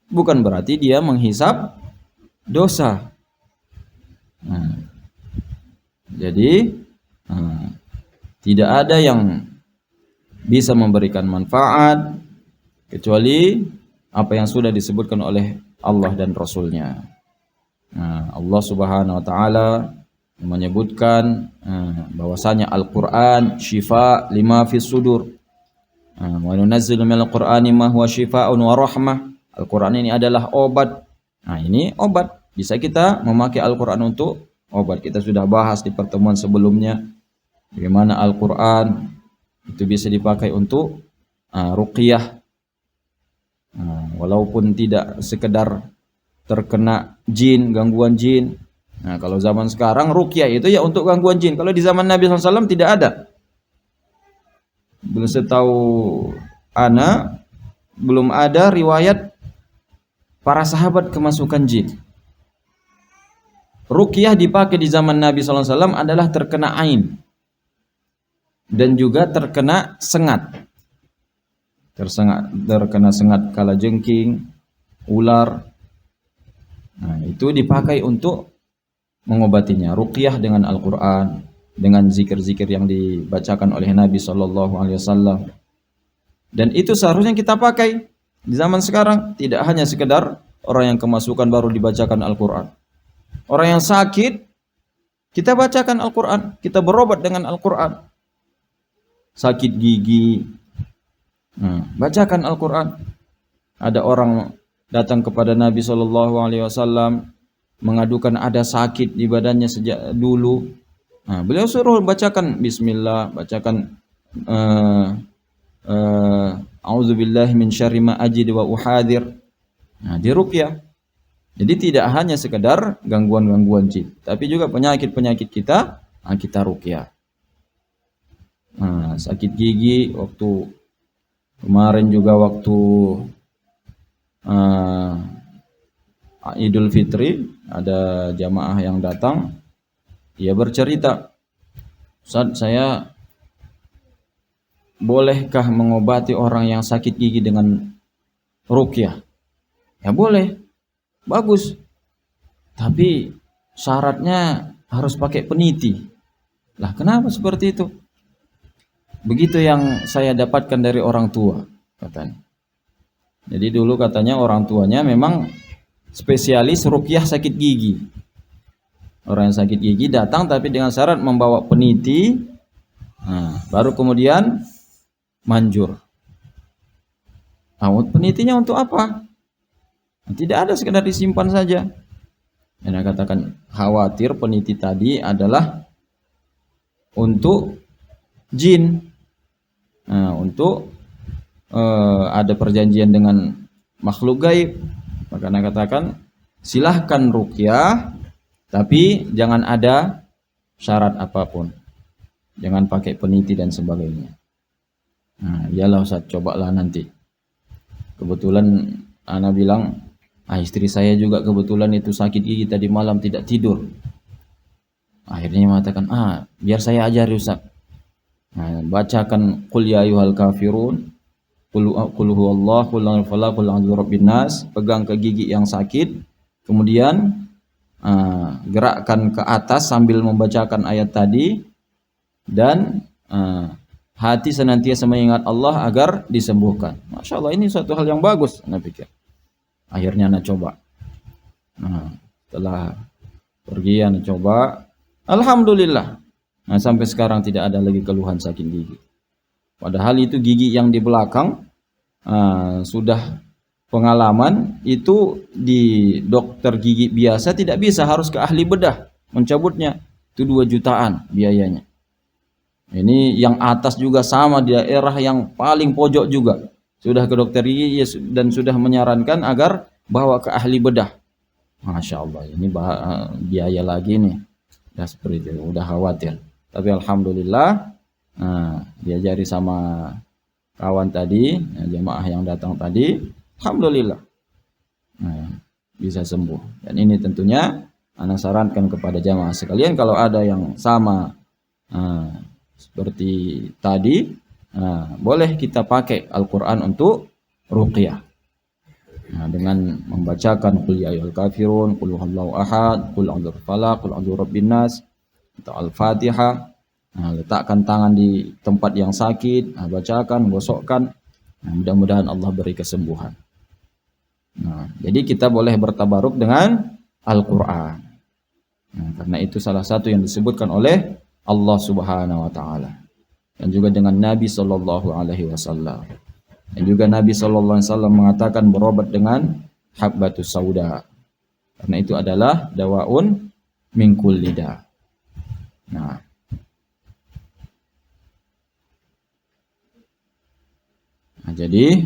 Bukan berarti dia menghisap dosa. Jadi tidak ada yang bisa memberikan manfaat kecuali apa yang sudah disebutkan oleh Allah dan Rasulnya. Allah Subhanahu wa taala menyebutkan bahwasanya Al-Qur'an syifa lima fis sudur. Wa nunazzilu minal Qur'ani ma huwa syifaa'un wa rahmah. Al-Qur'an ini adalah obat. Nah, ini obat. Bisa kita memakai Al-Qur'an untuk obat. Kita sudah bahas di pertemuan sebelumnya bagaimana Al-Qur'an itu bisa dipakai untuk ruqyah. Walaupun tidak sekedar terkena jin, gangguan jin. Nah, kalau zaman sekarang ruqyah itu ya untuk gangguan jin. Kalau di zaman Nabi SAW tidak ada. Belum setahu ana belum ada riwayat para sahabat kemasukan jin. Ruqyah dipakai di zaman Nabi SAW adalah terkena ain dan juga terkena sengat. Terkena sengat kalajengking, ular. Nah, itu dipakai untuk mengobatinya. Ruqyah dengan Al-Qur'an, dengan zikir-zikir yang dibacakan oleh Nabi SAW. Dan itu seharusnya kita pakai di zaman sekarang. Tidak hanya sekedar orang yang kemasukan baru dibacakan Al-Qur'an. Orang yang sakit kita bacakan Al-Qur'an, kita berobat dengan Al-Qur'an. Sakit gigi, bacakan Al-Qur'an. Ada orang datang kepada Nabi SAW mengadukan ada sakit di badannya sejak dulu. Beliau suruh bacakan Bismillah, bacakan A'udzubillahi min syarri ma ajid wa uhadir. Di ruqyah. Jadi tidak hanya sekedar gangguan-gangguan jin, tapi juga penyakit-penyakit kita ruqyah. Sakit gigi waktu kemarin juga waktu Idul Fitri ada jamaah yang datang, ia bercerita, Ustaz, saya bolehkah mengobati orang yang sakit gigi dengan ruqyah? Ya boleh, bagus, tapi syaratnya harus pakai peniti. Lah kenapa seperti itu? Begitu yang saya dapatkan dari orang tua, katanya. Jadi dulu katanya orang tuanya memang spesialis ruqyah sakit gigi. Orang yang sakit gigi datang tapi dengan syarat membawa peniti, baru kemudian manjur. Penitinya untuk apa? Tidak ada, sekedar disimpan saja. Yang katakan khawatir peniti tadi adalah untuk jin, untuk ada perjanjian dengan makhluk gaib. Maka Anda katakan silahkan ruqyah, tapi jangan ada syarat apapun, jangan pakai peniti dan sebagainya. Iyalah Ustaz, cobalah nanti. Kebetulan Ana bilang, istri saya juga kebetulan itu sakit gigi, tadi malam tidak tidur. Akhirnya mengatakan, biar saya ajari Ustaz. Bacakan qul ya ayyuhal kafirun, qul huwallahu, qul a'udzu birabbil nas, pegang ke gigi yang sakit, kemudian gerakkan ke atas sambil membacakan ayat tadi, dan hati senantiasa mengingat Allah agar disembuhkan. Masya Allah, ini suatu hal yang bagus, Anda pikir. Akhirnya Anda coba. Setelah pergi Anda coba, alhamdulillah. Sampai sekarang tidak ada lagi keluhan sakit gigi. Padahal itu gigi yang di belakang sudah pengalaman itu di dokter gigi biasa tidak bisa, harus ke ahli bedah mencabutnya. Itu 2 jutaan biayanya. Ini yang atas juga sama, di daerah yang paling pojok juga. Sudah ke dokter gigi dan sudah menyarankan agar bawa ke ahli bedah. Masya Allah, ini biaya lagi nih. Ya seperti itu, udah khawatir. Tapi alhamdulillah, diajari sama kawan tadi, jemaah yang datang tadi, alhamdulillah bisa sembuh. Dan ini tentunya ana sarankan kepada jemaah sekalian, kalau ada yang sama seperti tadi, boleh kita pakai Al-Quran untuk ruqyah. Dengan membacakan qul ya ayyuhal kafirun, qul huwallahu ahad, qul a'udzu falaq, qul a'udzu birabbin nas, atau Al-Fatihah. Letakkan tangan di tempat yang sakit, bacakan, gosokkan. Mudah-mudahan Allah beri kesembuhan. Jadi kita boleh bertabaruk dengan Al-Quran. Karena itu salah satu yang disebutkan oleh Allah Subhanahu wa taala. Dan juga dengan Nabi sallallahu alaihi wasallam. Dan juga Nabi sallallahu alaihi wasallam mengatakan berobat dengan habbatus sauda. Karena itu adalah dawaun min kulli da. Jadi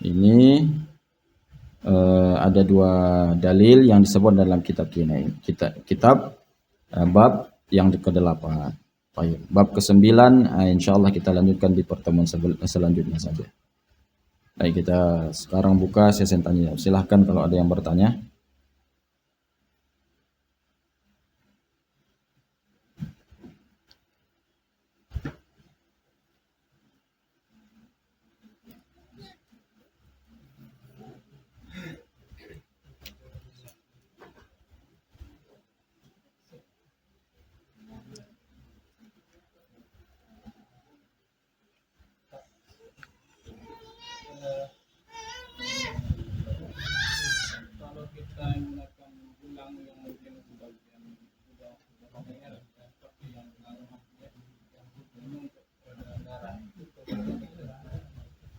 ini ada 2 dalil yang disebut dalam kitab ini. Kitab bab yang ke-8. Baik, bab ke-9 insyaallah kita lanjutkan di pertemuan selanjutnya saja. Baik, kita sekarang buka sesi tanya jawab. Silahkan kalau ada yang bertanya.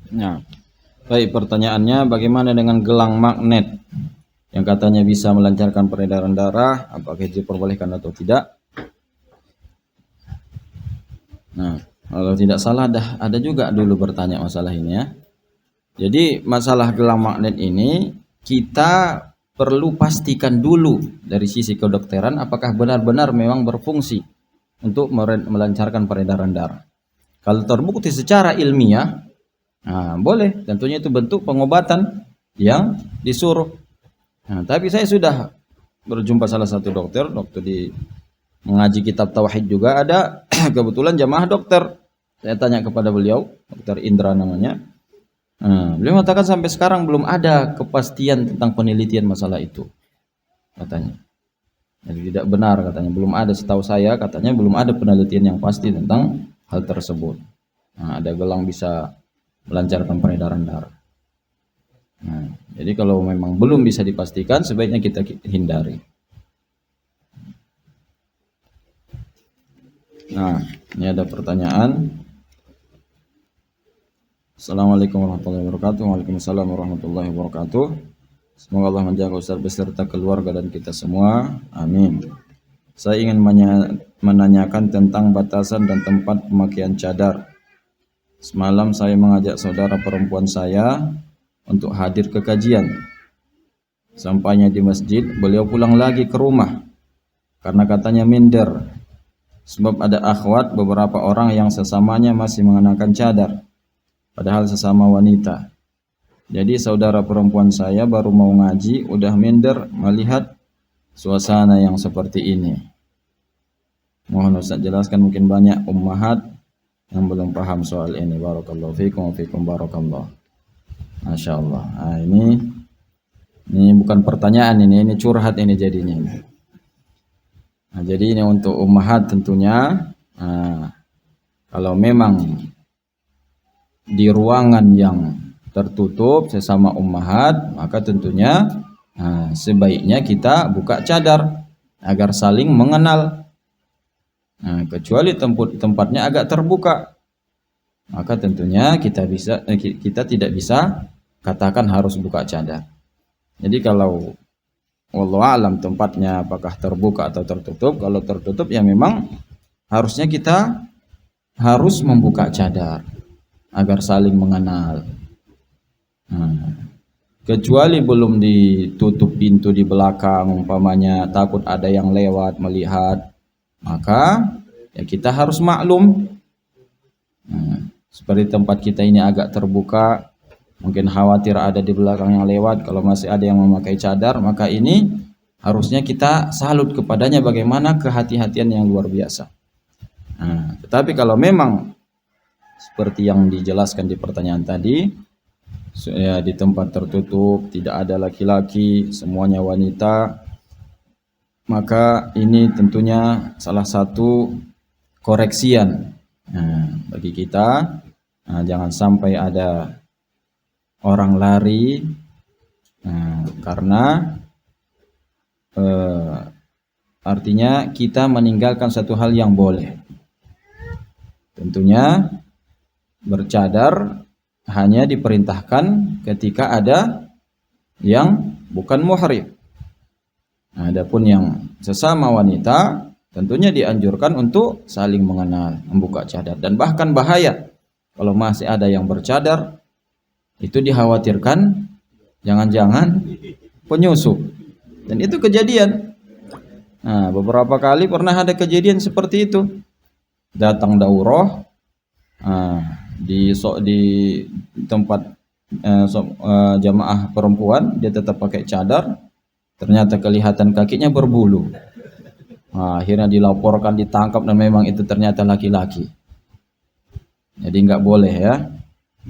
Nah, baik, pertanyaannya bagaimana dengan gelang magnet yang katanya bisa melancarkan peredaran darah, apakah itu diperbolehkan atau tidak? Nah, kalau tidak salah ada juga dulu bertanya masalah ini ya. Jadi masalah gelang magnet ini kita perlu pastikan dulu dari sisi kedokteran apakah benar-benar memang berfungsi untuk melancarkan peredaran darah. Kalau terbukti secara ilmiah, boleh, tentunya itu bentuk pengobatan yang disuruh. Tapi saya sudah berjumpa salah satu dokter di mengaji kitab tauhid juga ada kebetulan jamaah dokter. Saya tanya kepada beliau, Dokter Indra namanya. Beliau mengatakan sampai sekarang belum ada kepastian tentang penelitian masalah itu, katanya. Jadi tidak benar katanya, belum ada, setahu saya katanya belum ada penelitian yang pasti tentang hal tersebut. Ada gelang bisa melancarkan peredaran darah. Jadi kalau memang belum bisa dipastikan, sebaiknya kita hindari. Ini ada pertanyaan. Assalamualaikum warahmatullahi wabarakatuh. Waalaikumsalam warahmatullahi wabarakatuh. Semoga Allah menjaga Ustaz beserta keluarga dan kita semua. Amin. Saya ingin menanyakan tentang batasan dan tempat pemakaian cadar. Semalam saya mengajak saudara perempuan saya untuk hadir ke kajian. Sampainya di masjid, beliau pulang lagi ke rumah karena katanya minder. Sebab ada akhwat beberapa orang yang sesamanya masih mengenakan cadar, padahal sesama wanita. Jadi saudara perempuan saya baru mau ngaji, udah minder melihat suasana yang seperti ini. Mohon Ustaz jelaskan, mungkin banyak ummahat yang belum paham soal ini. Barakallahu fikum wa fikum barakallah. Masya Allah. Ini Ini bukan pertanyaan, ini curhat ini jadinya. Nah, jadi ini untuk ummahat tentunya. Nah, kalau memang di ruangan yang tertutup sesama ummahat, maka tentunya sebaiknya kita buka cadar agar saling mengenal. Nah, kecuali tempatnya agak terbuka, maka tentunya kita tidak bisa katakan harus buka cadar. Jadi kalau wallahu alam tempatnya apakah terbuka atau tertutup, kalau tertutup ya memang harusnya kita harus membuka cadar agar saling mengenal. Kecuali belum ditutup pintu di belakang umpamanya, takut ada yang lewat melihat, maka ya kita harus maklum. Seperti tempat kita ini agak terbuka, mungkin khawatir ada di belakang yang lewat, kalau masih ada yang memakai cadar, maka ini harusnya kita salut kepadanya bagaimana kehati-hatian yang luar biasa. Tetapi kalau memang seperti yang dijelaskan di pertanyaan tadi, ya, di tempat tertutup tidak ada laki-laki, semuanya wanita, maka ini tentunya salah satu koreksian bagi kita. Jangan sampai ada orang lari karena artinya kita meninggalkan satu hal yang boleh. Tentunya bercadar hanya diperintahkan ketika ada yang bukan muhrim. Adapun yang sesama wanita tentunya dianjurkan untuk saling mengenal, membuka cadar, dan bahkan bahaya kalau masih ada yang bercadar, itu dikhawatirkan jangan-jangan penyusup. Dan itu kejadian. Beberapa kali pernah ada kejadian seperti itu. Datang daurah di tempat jamaah perempuan, dia tetap pakai cadar, ternyata kelihatan kakinya berbulu. Akhirnya dilaporkan, ditangkap, dan memang itu ternyata laki-laki. Jadi nggak boleh ya.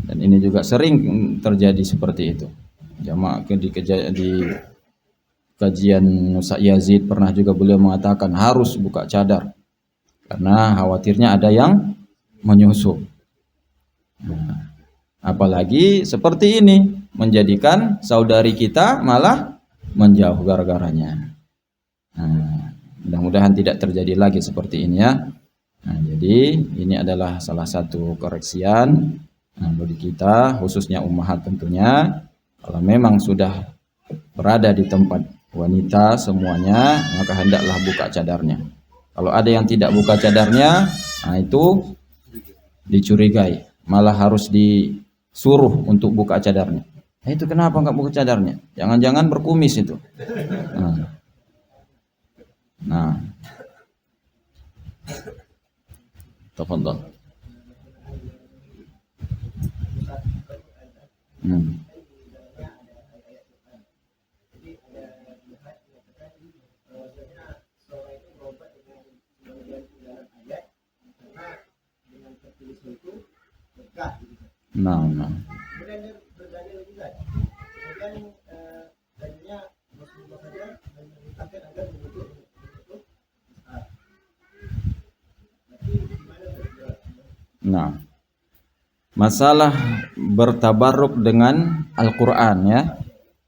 Dan ini juga sering terjadi seperti itu. Jamaah di kajian Ustaz Yazid pernah juga beliau mengatakan harus buka cadar karena khawatirnya ada yang menyusup. Apalagi seperti ini menjadikan saudari kita malah menjauh gara-garanya. Mudah-mudahan tidak terjadi lagi seperti ini ya. Jadi ini adalah salah satu koreksian bagi kita, khususnya ummahat tentunya. Kalau memang sudah berada di tempat wanita semuanya, maka hendaklah buka cadarnya. Kalau ada yang tidak buka cadarnya, itu dicurigai, malah harus disuruh untuk buka cadarnya. Itu kenapa nggak buka cadarnya? Jangan-jangan berkumis itu. Tafadhal. Nah. Nah, masalah bertabarruk dengan Al-Quran ya,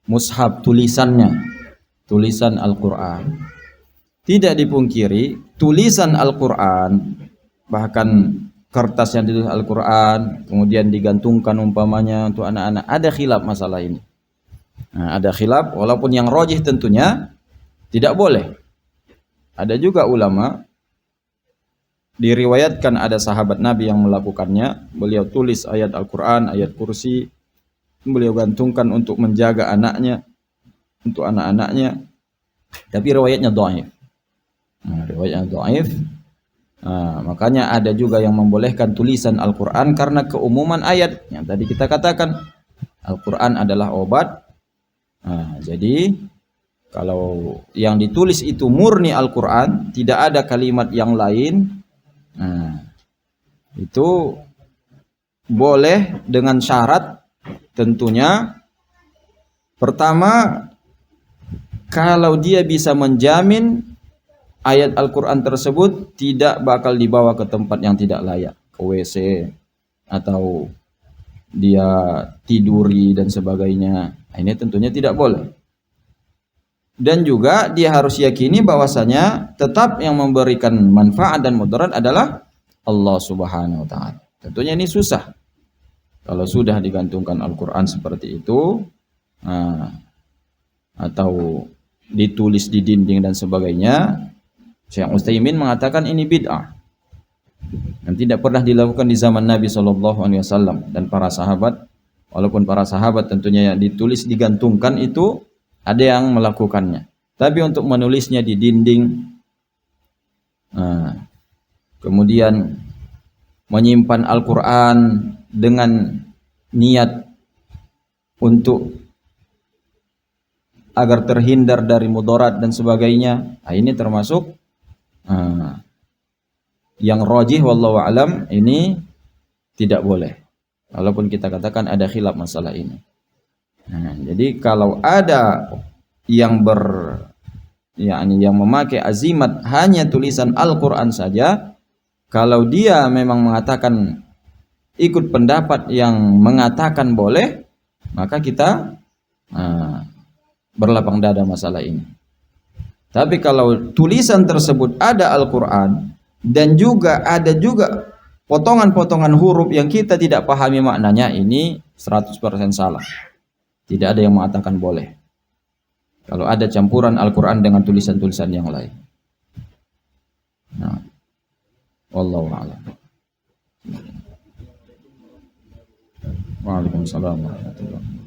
mushaf tulisannya, tulisan Al-Quran. Tidak dipungkiri tulisan Al-Quran, bahkan kertas yang ditulis Al-Quran kemudian digantungkan umpamanya untuk anak-anak, ada khilaf masalah ini. Ada khilaf, walaupun yang rajih tentunya tidak boleh. Ada juga ulama, diriwayatkan ada sahabat Nabi yang melakukannya. Beliau tulis ayat Al-Quran, ayat kursi, beliau gantungkan untuk menjaga anaknya, untuk anak-anaknya. Tapi riwayatnya dhaif. Riwayatnya dhaif. Makanya ada juga yang membolehkan tulisan Al-Quran karena keumuman ayat yang tadi kita katakan. Al-Quran adalah obat. Jadi kalau yang ditulis itu murni Al-Quran, tidak ada kalimat yang lain, itu boleh dengan syarat tentunya. Pertama, kalau dia bisa menjamin ayat Al-Quran tersebut tidak bakal dibawa ke tempat yang tidak layak, ke WC atau dia tiduri dan sebagainya. Nah, ini tentunya tidak boleh. Dan juga dia harus yakini bahwasanya tetap yang memberikan manfaat dan mudarat adalah Allah Subhanahu wa taala. Tentunya ini susah. Kalau sudah digantungkan Al-Quran seperti itu, atau ditulis di dinding dan sebagainya, Syekh Utsaimin mengatakan ini bid'ah dan tidak pernah dilakukan di zaman Nabi SAW dan para sahabat. Walaupun para sahabat tentunya yang ditulis digantungkan itu ada yang melakukannya, tapi untuk menulisnya di dinding, kemudian menyimpan Al-Quran dengan niat untuk agar terhindar dari mudarat dan sebagainya, ini termasuk yang rajih wallahu alam ini tidak boleh. Walaupun kita katakan ada khilaf masalah ini. Jadi kalau ada yang yang memakai azimat hanya tulisan Al-Quran saja, kalau dia memang mengatakan ikut pendapat yang mengatakan boleh, maka kita berlapang dada masalah ini. Tapi kalau tulisan tersebut ada Al-Quran dan juga ada potongan-potongan huruf yang kita tidak pahami maknanya, ini 100% salah. Tidak ada yang mengatakan boleh kalau ada campuran Al-Quran dengan tulisan-tulisan yang lain. Wallahu a'lam. Waalaikumsalam warahmatullahi wabarakatuh.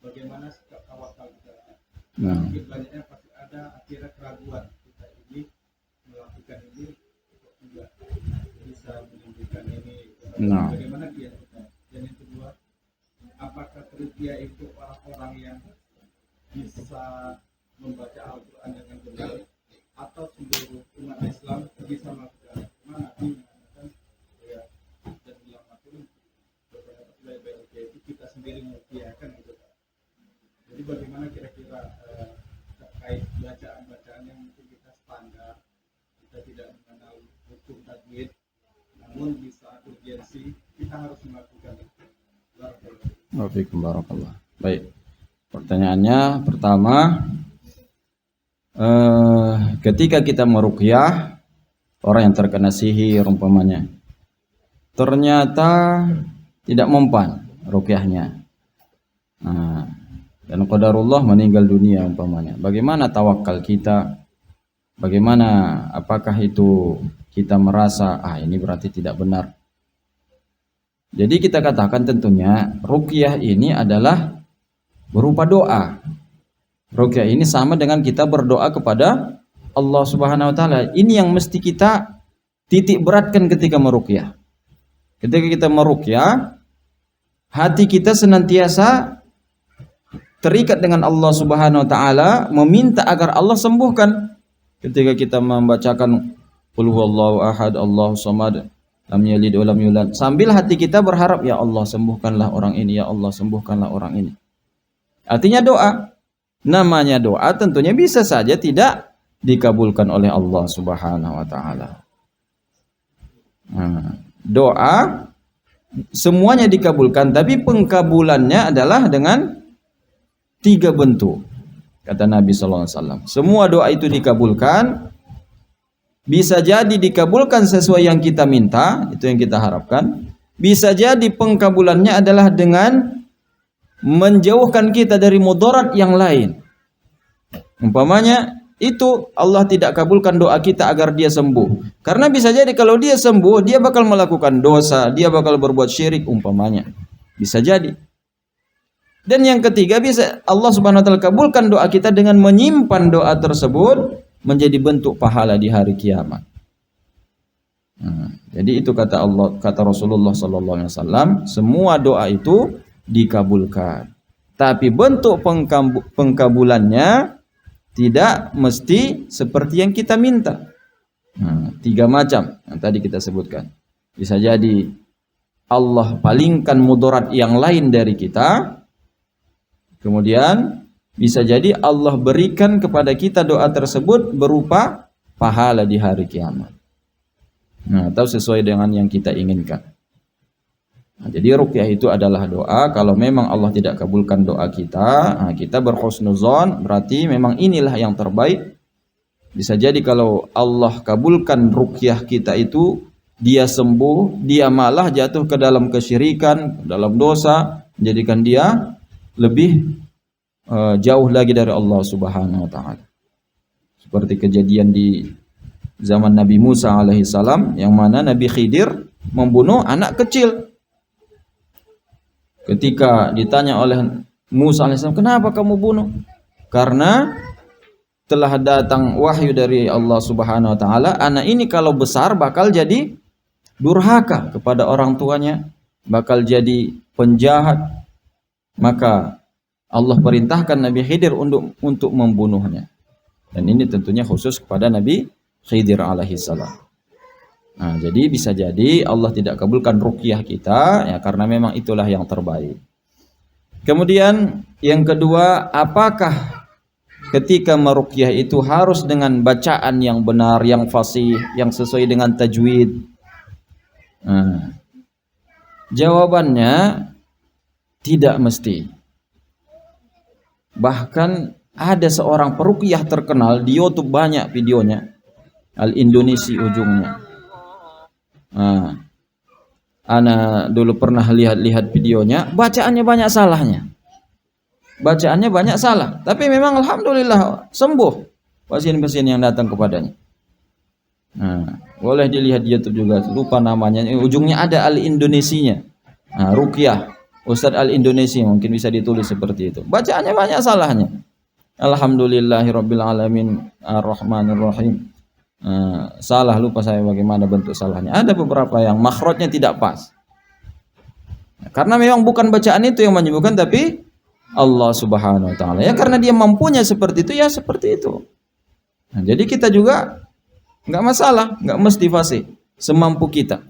Bagaimana sikap tawakal kita? Mungkin banyaknya pasti ada akhirnya keraguan kita ini melakukan ini tidak bisa menyembuhkan ini. Bagaimana dia kita? Dan yang kedua, apakah ruqyah itu orang-orang yang bisa membaca Al-Quran dengan benar atau seluruh umat Islam bisa melakukan? Mana ini mengatakan ya dan ulama pun beberapa ruqyah itu kita sendiri menguqyahkan gitu. Jadi bagaimana kira-kira terkait bacaan-bacaan yang mungkin kita standar, kita tidak mengenal hukum tajwid, namun di saat urgensi kita harus melakukan itu. Barakallah. Baik. Pertanyaannya pertama, ketika kita meruqyah orang yang terkena sihir umpamanya, ternyata tidak mempan ruqyahnya. Dan qadarullah meninggal dunia umpamanya. Bagaimana tawakal kita? Bagaimana, apakah itu kita merasa ini berarti tidak benar? Jadi kita katakan tentunya ruqyah ini adalah berupa doa. Ruqyah ini sama dengan kita berdoa kepada Allah Subhanahu wa taala. Ini yang mesti kita titik beratkan ketika meruqyah. Ketika kita meruqyah, hati kita senantiasa terikat dengan Allah Subhanahu wa taala, meminta agar Allah sembuhkan. Ketika kita membacakan qul huwallahu ahad, Allahus samad, lam yalid wa lam yulad, sambil hati kita berharap, ya Allah sembuhkanlah orang ini, ya Allah sembuhkanlah orang ini. Artinya doa. Namanya doa tentunya bisa saja tidak dikabulkan oleh Allah Subhanahu wa taala. Doa semuanya dikabulkan, tapi pengkabulannya adalah dengan 3 bentuk, kata Nabi SAW. Semua doa itu dikabulkan. Bisa jadi dikabulkan sesuai yang kita minta, itu yang kita harapkan. Bisa jadi pengkabulannya adalah dengan menjauhkan kita dari mudarat yang lain. Umpamanya itu Allah tidak kabulkan doa kita agar dia sembuh. Karena bisa jadi kalau dia sembuh, dia bakal melakukan dosa, dia bakal berbuat syirik umpamanya. Bisa jadi. Dan yang ketiga, bisa Allah Subhanahu wa taala kabulkan doa kita dengan menyimpan doa tersebut menjadi bentuk pahala di hari kiamat. Jadi itu kata Allah, kata Rasulullah sallallahu alaihi wasallam, semua doa itu dikabulkan. Tapi bentuk pengkabulannya tidak mesti seperti yang kita minta. Nah, 3 macam yang tadi kita sebutkan. Bisa jadi Allah palingkan mudarat yang lain dari kita. Kemudian bisa jadi Allah berikan kepada kita doa tersebut berupa pahala di hari kiamat. Nah, atau sesuai dengan yang kita inginkan. Nah, jadi ruqyah itu adalah doa. Kalau memang Allah tidak kabulkan doa kita, nah kita berhusnuzon, berarti memang inilah yang terbaik. Bisa jadi kalau Allah kabulkan ruqyah kita itu, dia sembuh, dia malah jatuh ke dalam kesyirikan, dalam dosa, menjadikan dia lebih jauh lagi dari Allah Subhanahu wa taala. Seperti kejadian di zaman Nabi Musa alaihissalam, yang mana Nabi Khidir membunuh anak kecil. Ketika ditanya oleh Musa alaihissalam, kenapa kamu bunuh? Karena telah datang wahyu dari Allah Subhanahu wa taala, anak ini kalau besar bakal jadi durhaka kepada orang tuanya, bakal jadi penjahat. Maka Allah perintahkan Nabi Khidir untuk membunuhnya. Dan ini tentunya khusus kepada Nabi Khidir alaihissalam. Nah, jadi bisa jadi Allah tidak kabulkan ruqyah kita ya karena memang itulah yang terbaik. Kemudian yang kedua, apakah ketika meruqyah itu harus dengan bacaan yang benar, yang fasih, yang sesuai dengan tajwid? Nah, jawabannya tidak mesti. Bahkan ada seorang peruqyah terkenal di YouTube, banyak videonya, Al-Indonesi ujungnya. Nah, ana dulu pernah lihat videonya, bacaannya banyak salahnya. Bacaannya banyak salah, tapi memang alhamdulillah sembuh pasien-pasien yang datang kepadanya. Nah, boleh dilihat di YouTube juga, lupa namanya. Ujungnya ada Al-Indonesinya. Nah, ruqyah Ustadz Al-Indonesi, mungkin bisa ditulis seperti itu. Bacaannya banyak salahnya. Alhamdulillahirabbil alamin arrahmanir rahim. Salah, lupa saya bagaimana bentuk salahnya. Ada beberapa yang makhrajnya tidak pas. Karena memang bukan bacaan itu yang menyembuhkan, tapi Allah Subhanahu wa taala. Ya karena dia mampunya seperti itu, ya seperti itu. Nah, jadi kita juga nggak masalah, nggak mesti fasih, semampu kita.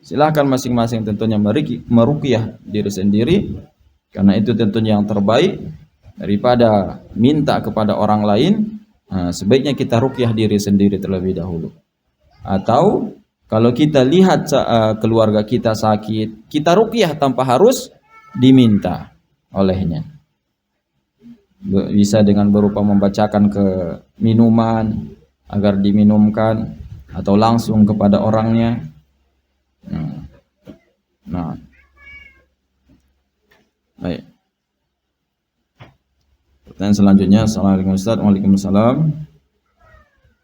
Silahkan masing-masing tentunya meruqyah diri sendiri, karena itu tentunya yang terbaik daripada minta kepada orang lain. Nah, sebaiknya kita ruqyah diri sendiri terlebih dahulu. Atau kalau kita lihat keluarga kita sakit, kita ruqyah tanpa harus diminta olehnya. Bisa dengan berupa membacakan ke minuman agar diminumkan, atau langsung kepada orangnya. Nah, baik. Pertanyaan selanjutnya, Assalamualaikum Ustaz. Waalaikumsalam.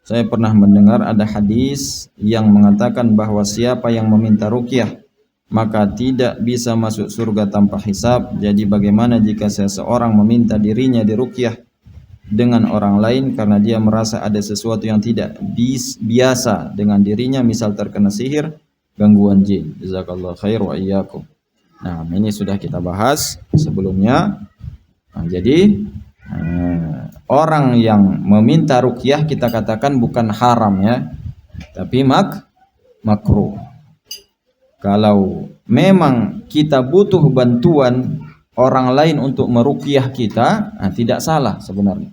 Saya pernah mendengar ada hadis yang mengatakan bahwa siapa yang meminta ruqyah maka tidak bisa masuk surga tanpa hisab. Jadi bagaimana jika seseorang meminta dirinya diruqyah dengan orang lain karena dia merasa ada sesuatu yang tidak biasa dengan dirinya, misal terkena sihir, gangguan jin. Jazakallahu khair wa iyyakum. Nah, ini sudah kita bahas sebelumnya. Nah, jadi orang yang meminta ruqyah kita katakan bukan haram ya, tapi makruh. Kalau memang kita butuh bantuan orang lain untuk meruqyah kita, nah, tidak salah sebenarnya.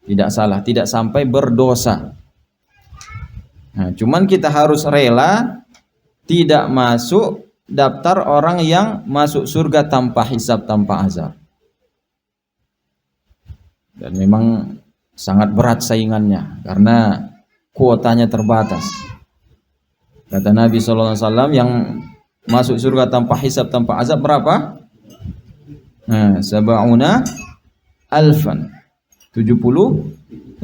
Tidak salah, tidak sampai berdosa. Nah, cuman kita harus rela tidak masuk daftar orang yang masuk surga tanpa hisab, tanpa azab. Dan memang sangat berat saingannya karena kuotanya terbatas. Kata Nabi SAW, yang masuk surga tanpa hisab, tanpa azab berapa? Nah, 70 alfan, 70.000.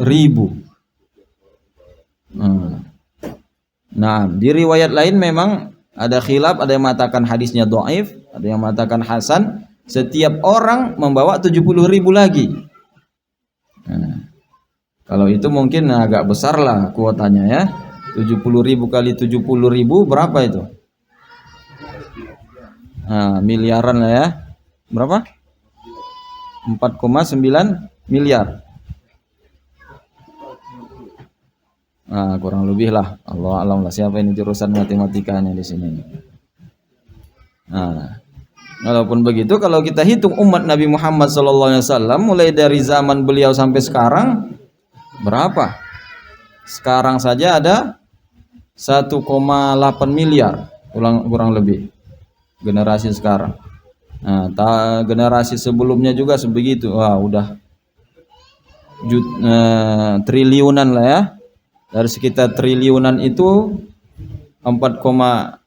Nah, di riwayat lain memang ada khilaf, ada yang mengatakan hadisnya dhaif, ada yang mengatakan hasan. Setiap orang membawa 70.000 lagi. Nah, kalau itu mungkin agak besar lah kuotanya ya. 70.000 kali 70.000 berapa itu? Nah, miliaran lah ya. Berapa? 4,9 miliar. Nah, kurang lebih lah. Allah alam lah, siapa ini jurusan matematikanya di sini. Nah, walaupun begitu kalau kita hitung umat Nabi Muhammad SAW mulai dari zaman beliau sampai sekarang berapa? Sekarang saja ada 1,8 miliar kurang lebih generasi sekarang. Nah, generasi sebelumnya juga sebegitu. Wah, udah triliunan lah ya. Dari sekitar triliunan itu 4,9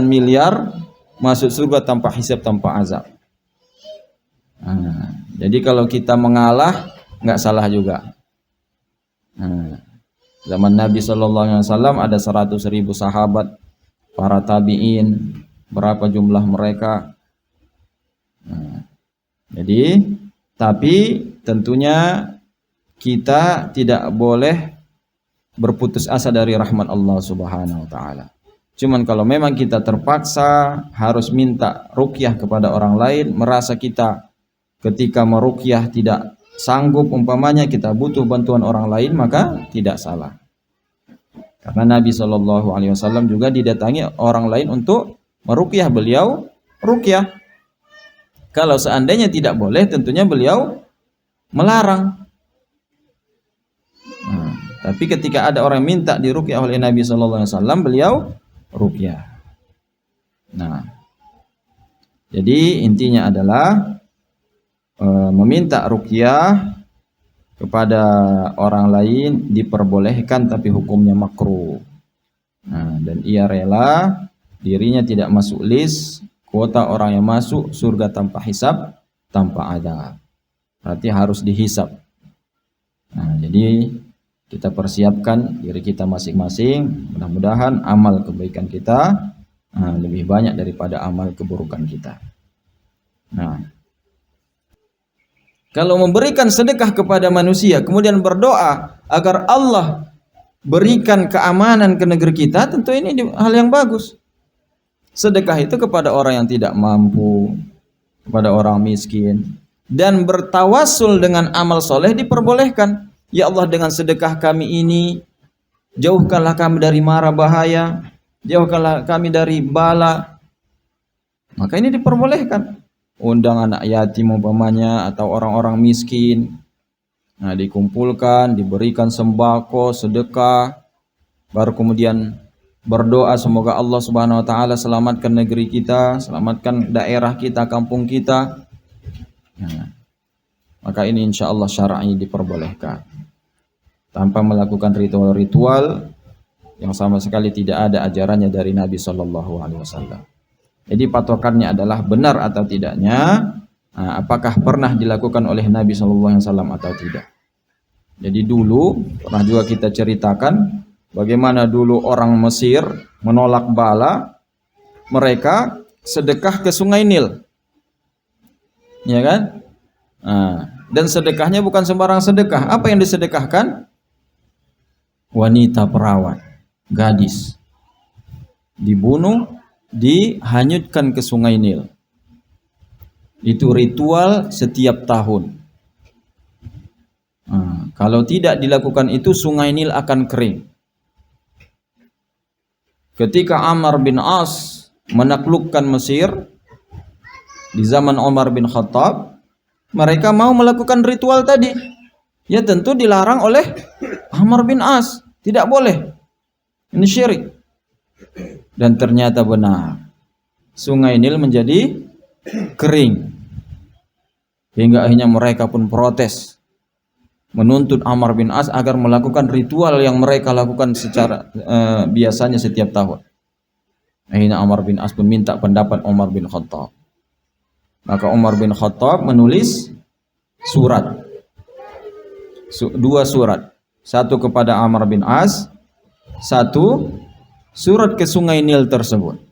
miliar masuk surga tanpa hisab, tanpa azab. Nah, jadi kalau kita mengalah nggak salah juga. Nah, zaman Nabi SAW ada 100.000 sahabat, para tabi'in, berapa jumlah mereka. Nah, jadi tapi tentunya kita tidak boleh berputus asa dari rahmat Allah Subhanahu wa taala. Cuman kalau memang kita terpaksa harus minta ruqyah kepada orang lain, merasa kita ketika meruqyah tidak sanggup umpamanya kita butuh bantuan orang lain, maka tidak salah. Karena Nabi SAW juga didatangi orang lain untuk meruqyah, beliau ruqyah. Kalau seandainya tidak boleh, tentunya beliau melarang. Nah, tapi ketika ada orang minta diruqyah oleh Nabi SAW, beliau ruqyah. Nah, jadi intinya adalah meminta ruqyah kepada orang lain diperbolehkan, tapi hukumnya makruh. Nah, dan ia rela dirinya tidak masuk list kuota orang yang masuk surga tanpa hisab, tanpa adab. Berarti harus dihisab. Nah, jadi kita persiapkan diri kita masing-masing, mudah-mudahan amal kebaikan kita lebih banyak daripada amal keburukan kita. Nah, kalau memberikan sedekah kepada manusia kemudian berdoa agar Allah berikan keamanan ke negeri kita, tentu ini hal yang bagus. Sedekah itu kepada orang yang tidak mampu, kepada orang miskin, dan bertawassul dengan amal soleh diperbolehkan. Ya Allah, dengan sedekah kami ini jauhkanlah kami dari mara bahaya, jauhkanlah kami dari bala. Maka ini diperbolehkan. Undang anak yatim umpamanya atau orang-orang miskin, nah dikumpulkan, diberikan sembako, sedekah, baru kemudian berdoa semoga Allah Subhanahu wa taala selamatkan negeri kita, selamatkan daerah kita, kampung kita. Nah, maka ini insya Allah syar'i diperbolehkan tanpa melakukan ritual-ritual yang sama sekali tidak ada ajarannya dari Nabi SAW. Jadi patokannya adalah benar atau tidaknya, apakah pernah dilakukan oleh Nabi SAW atau tidak. Jadi dulu pernah juga kita ceritakan bagaimana dulu orang Mesir menolak bala, mereka sedekah ke Sungai Nil, ya kan? Dan sedekahnya bukan sembarang sedekah. Apa yang disedekahkan? Wanita perawat, gadis, dibunuh, dihanyutkan ke Sungai Nil. Itu ritual setiap tahun. Kalau tidak dilakukan itu, Sungai Nil akan kering. Ketika Amr bin As menaklukkan Mesir di zaman Umar bin Khattab, mereka mau melakukan ritual tadi. Ya tentu dilarang oleh Amr bin As, tidak boleh. Ini syirik. Dan ternyata benar, Sungai Nil menjadi kering. Hingga akhirnya mereka pun protes, menuntut Amr bin As agar melakukan ritual yang mereka lakukan secara biasanya setiap tahun. Akhirnya Amr bin As pun minta pendapat Umar bin Khattab. Maka Umar bin Khattab menulis surat, dua surat, satu kepada Amr bin As, satu surat ke Sungai Nil tersebut.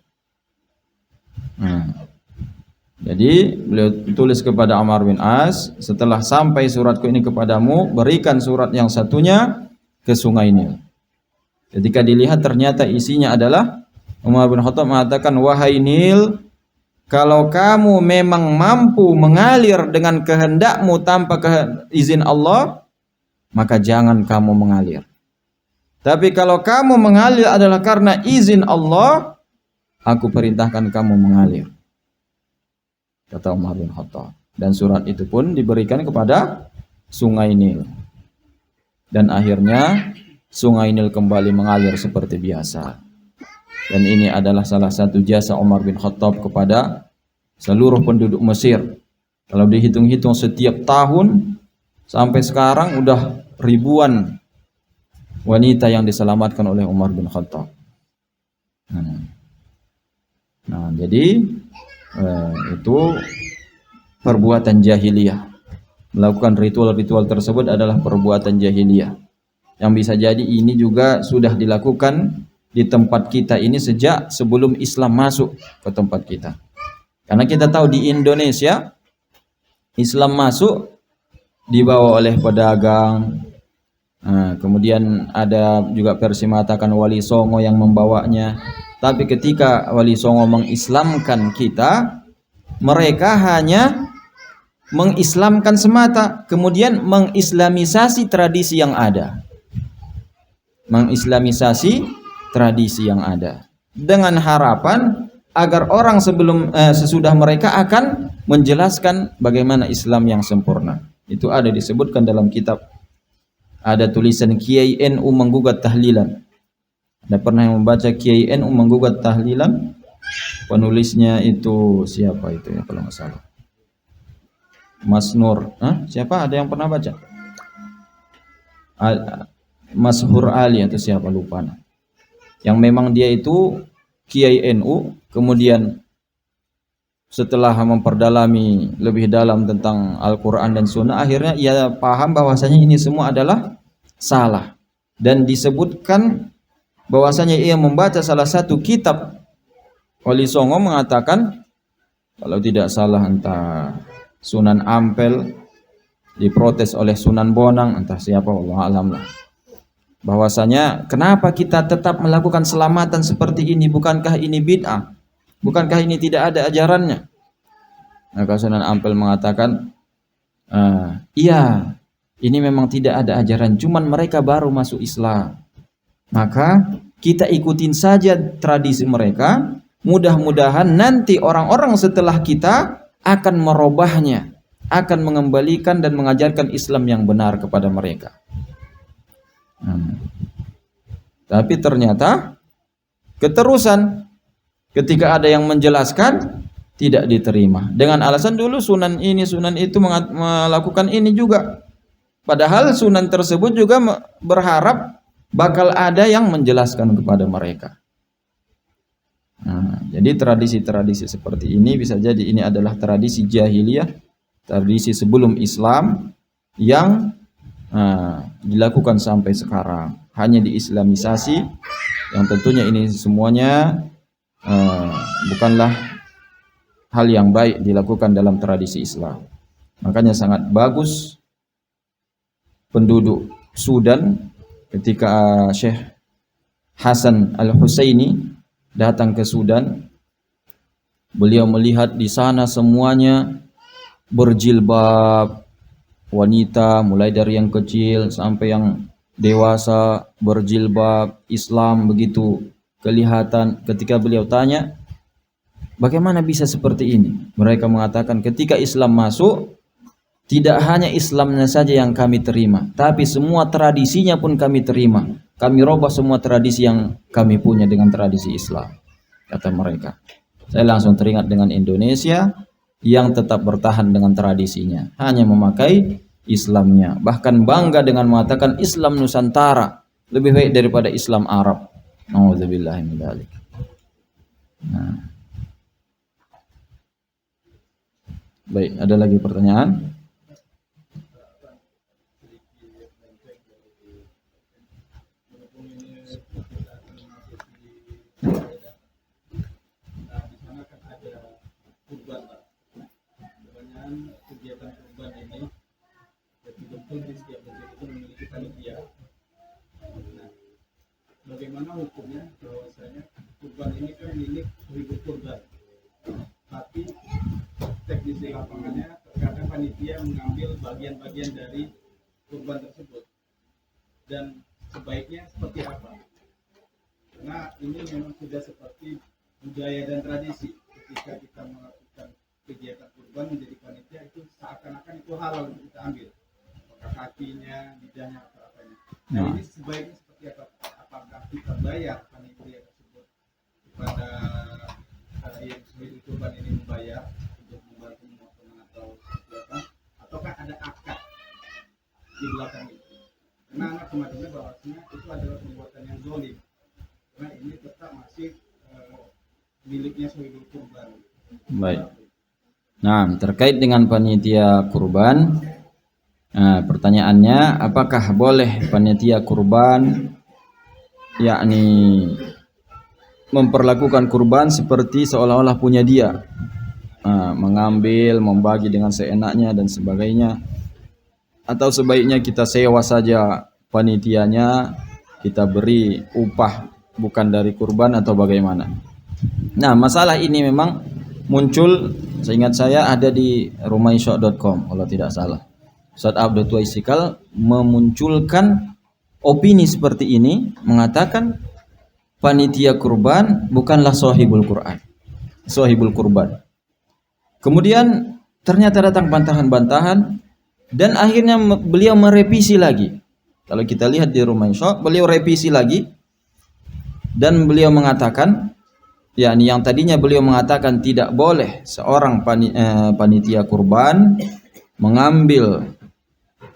Jadi beliau tulis kepada Amr bin As, setelah sampai suratku ini kepadamu, berikan surat yang satunya ke Sungai Nil. Ketika dilihat ternyata isinya adalah Umar bin Khattab mengatakan, wahai Nil, kalau kamu memang mampu mengalir dengan kehendakmu tanpa izin Allah, maka jangan kamu mengalir. Tapi kalau kamu mengalir adalah karena izin Allah, aku perintahkan kamu mengalir, kata Umar bin Khattab. Dan surat itu pun diberikan kepada Sungai Nil. Dan akhirnya Sungai Nil kembali mengalir seperti biasa. Dan ini adalah salah satu jasa Umar bin Khattab kepada seluruh penduduk Mesir. Kalau dihitung-hitung setiap tahun sampai sekarang udah ribuan wanita yang diselamatkan oleh Umar bin Khattab. Nah, jadi itu perbuatan jahiliyah. Melakukan ritual-ritual tersebut adalah perbuatan jahiliyah. Yang bisa jadi ini juga sudah dilakukan di tempat kita ini sejak sebelum Islam masuk ke tempat kita. Karena kita tahu di Indonesia Islam masuk dibawa oleh pedagang. Kemudian ada juga versi mengatakan Wali Songo yang membawanya. Tapi ketika Wali Songo mengislamkan kita, mereka hanya mengislamkan semata, kemudian mengislamisasi tradisi yang ada. Mengislamisasi tradisi yang ada dengan harapan agar orang sesudah mereka akan menjelaskan bagaimana Islam yang sempurna. Itu ada disebutkan dalam kitab. Ada tulisan Kiai NU menggugat tahlilan. Ada pernah yang membaca Kiai NU menggugat tahlilan? Penulisnya itu siapa itu ya kalau nggak salah? Mas Nur. Siapa? Ada yang pernah baca? Mas Hur Ali atau siapa lupa. Yang memang dia itu Kiai NU, kemudian setelah memperdalami lebih dalam tentang Al-Quran dan Sunnah, akhirnya ia paham bahwasanya ini semua adalah salah. Dan disebutkan bahwasanya ia membaca salah satu kitab Wali Songo mengatakan, kalau tidak salah entah Sunan Ampel diprotes oleh Sunan Bonang, entah siapa, wallahu alam lah. Bahwasanya kenapa kita tetap melakukan selamatan seperti ini? Bukankah ini bid'ah? Bukankah ini tidak ada ajarannya? Maka Sunan Ampel mengatakan, iya, ini memang tidak ada ajaran, cuman mereka baru masuk Islam. Maka kita ikutin saja tradisi mereka. Mudah-mudahan nanti orang-orang setelah kita akan merubahnya, akan mengembalikan dan mengajarkan Islam yang benar kepada mereka. Tapi ternyata keterusan ketika ada yang menjelaskan tidak diterima dengan alasan dulu sunan ini sunan itu melakukan ini juga, padahal sunan tersebut juga berharap bakal ada yang menjelaskan kepada mereka. Jadi tradisi-tradisi seperti ini bisa jadi ini adalah tradisi jahiliyah, tradisi sebelum Islam yang dilakukan sampai sekarang, hanya diislamisasi, yang tentunya ini semuanya bukanlah hal yang baik dilakukan dalam tradisi Islam. Makanya sangat bagus penduduk Sudan ketika Syekh Hasan Al-Husaini datang ke Sudan, beliau melihat di sana semuanya berjilbab, wanita mulai dari yang kecil sampai yang dewasa berjilbab, Islam begitu kelihatan. Ketika beliau tanya, bagaimana bisa seperti ini? Mereka mengatakan ketika Islam masuk, tidak hanya Islamnya saja yang kami terima, tapi semua tradisinya pun kami terima. Kami robah semua tradisi yang kami punya dengan tradisi Islam, kata mereka. Saya langsung teringat dengan Indonesia yang tetap bertahan dengan tradisinya, hanya memakai Islamnya, bahkan bangga dengan mengatakan Islam Nusantara lebih baik daripada Islam Arab. Nauzubillahi min dzalik. Baik, ada lagi pertanyaan? Kegiatan kurban ini betul-betul di setiap masjid itu memiliki panitia. Nah, bagaimana hukumnya bahwasanya kurban ini kan milik ibu kurban, tapi teknis di lapangannya terkadang panitia mengambil bagian-bagian dari kurban tersebut, dan sebaiknya seperti apa? Karena ini memang sudah seperti budaya dan tradisi, ketika kita melakukan kegiatan kurban menjadi panitia itu seakan-akan itu halal untuk kita ambil, apakah kakinya, lidahnya atau apanya. Nah, ini sebaiknya seperti apa? Apakah kita bayar panitia tersebut kepada yang sebagai kurban ini membayar untuk membantu pemotongan atau seperti apa? Ataukah ada akad di belakang itu? Karena anak kemarinnya bahwasanya itu adalah perbuatan yang zalim, karena ini tetap masih miliknya sebagai kurban. Baik. Nah, terkait dengan panitia kurban, pertanyaannya, apakah boleh panitia kurban yakni memperlakukan kurban seperti seolah-olah punya dia, mengambil, membagi dengan seenaknya dan sebagainya, atau sebaiknya kita sewa saja panitianya, kita beri upah bukan dari kurban, atau bagaimana? Nah, masalah ini memang muncul, seingat saya ada di rumaisya.com kalau tidak salah. Ustaz Abdul Tuaisikal memunculkan opini seperti ini, mengatakan panitia kurban bukanlah sahibul Quran, sahibul kurban. Kemudian ternyata datang bantahan-bantahan, dan akhirnya beliau merevisi lagi. Kalau kita lihat di Rumaisya, beliau revisi lagi, dan beliau mengatakan, yakni yang tadinya beliau mengatakan tidak boleh seorang panitia kurban mengambil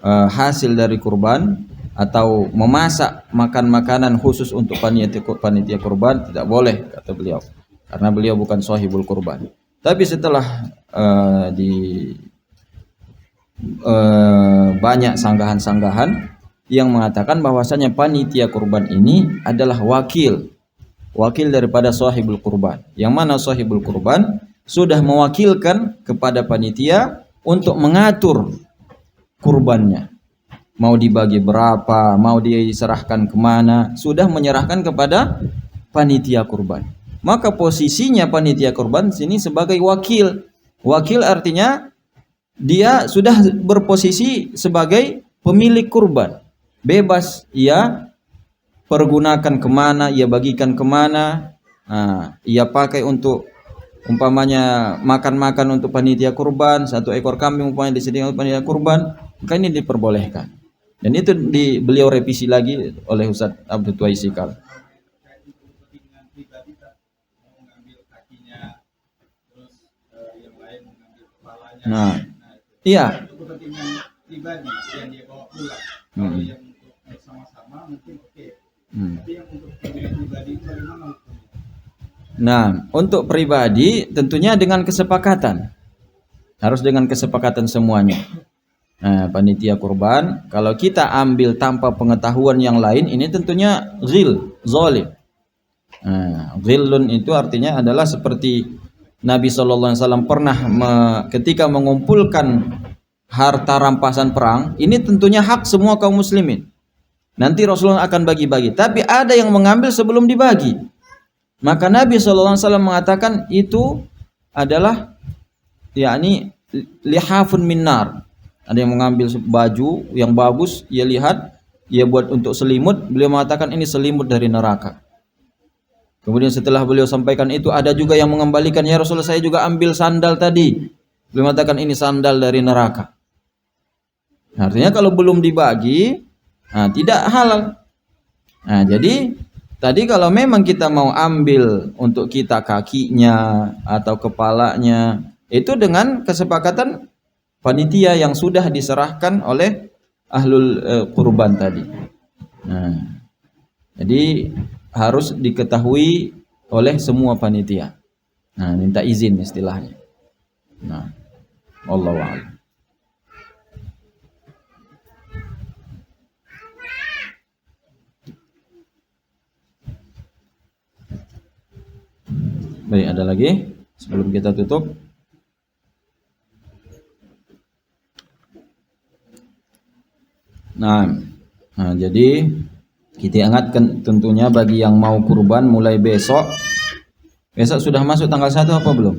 hasil dari kurban atau memasak makanan khusus untuk panitia kurban, tidak boleh, kata beliau, karena beliau bukan sahibul kurban. Tapi setelah banyak sanggahan-sanggahan yang mengatakan bahwasanya panitia kurban ini adalah wakil daripada sahibul kurban, yang mana sahibul kurban sudah mewakilkan kepada panitia untuk mengatur kurbannya, mau dibagi berapa, mau diserahkan kemana, sudah menyerahkan kepada panitia kurban. Maka posisinya panitia kurban sini sebagai wakil. Wakil artinya dia sudah berposisi sebagai pemilik kurban, bebas ia pergunakan kemana, ia bagikan kemana, ia pakai untuk umpamanya makan-makan untuk panitia kurban, 1 ekor kambing umpamanya disediakan untuk panitia kurban, maka ini diperbolehkan. Dan itu beliau revisi lagi oleh Ustaz Abdul Tuaisikal. Kepentingan pribadi tak mau mengambil kakinya, terus yang lain mengambil kepalanya. Nah, iya. Itu kepentingan pribadi yang dia bawa pulang. Kalau yang untuk sama-sama mungkin oke. Tapi yang untuk kepentingan pribadi itu bagaimana hukumnya? Nah, untuk pribadi tentunya dengan kesepakatan. Harus dengan kesepakatan semuanya. Nah, panitia kurban, kalau kita ambil tanpa pengetahuan yang lain, ini tentunya zalim. Nah, ghillun itu artinya adalah seperti Nabi SAW pernah ketika mengumpulkan harta rampasan perang, ini tentunya hak semua kaum muslimin. Nanti Rasulullah akan bagi-bagi, tapi ada yang mengambil sebelum dibagi. Maka Nabi SAW mengatakan itu adalah yakni lihafun minnar. Ada yang mengambil baju yang bagus, ia lihat, ia buat untuk selimut, beliau mengatakan ini selimut dari neraka. Kemudian setelah beliau sampaikan itu, ada juga yang mengembalikan, ya Rasulullah saya juga ambil sandal tadi, beliau mengatakan ini sandal dari neraka. Artinya kalau belum dibagi, tidak halal. Nah, jadi tadi kalau memang kita mau ambil untuk kita kakinya atau kepalanya, itu dengan kesepakatan panitia yang sudah diserahkan oleh ahlul kurban tadi. Nah, jadi harus diketahui oleh semua panitia. Nah, minta izin istilahnya. Nah, wallahu a'lam. Baik, ada lagi sebelum kita tutup? Nah, jadi Kita ingatkan tentunya bagi yang mau kurban mulai besok. Besok sudah masuk tanggal 1 apa belum?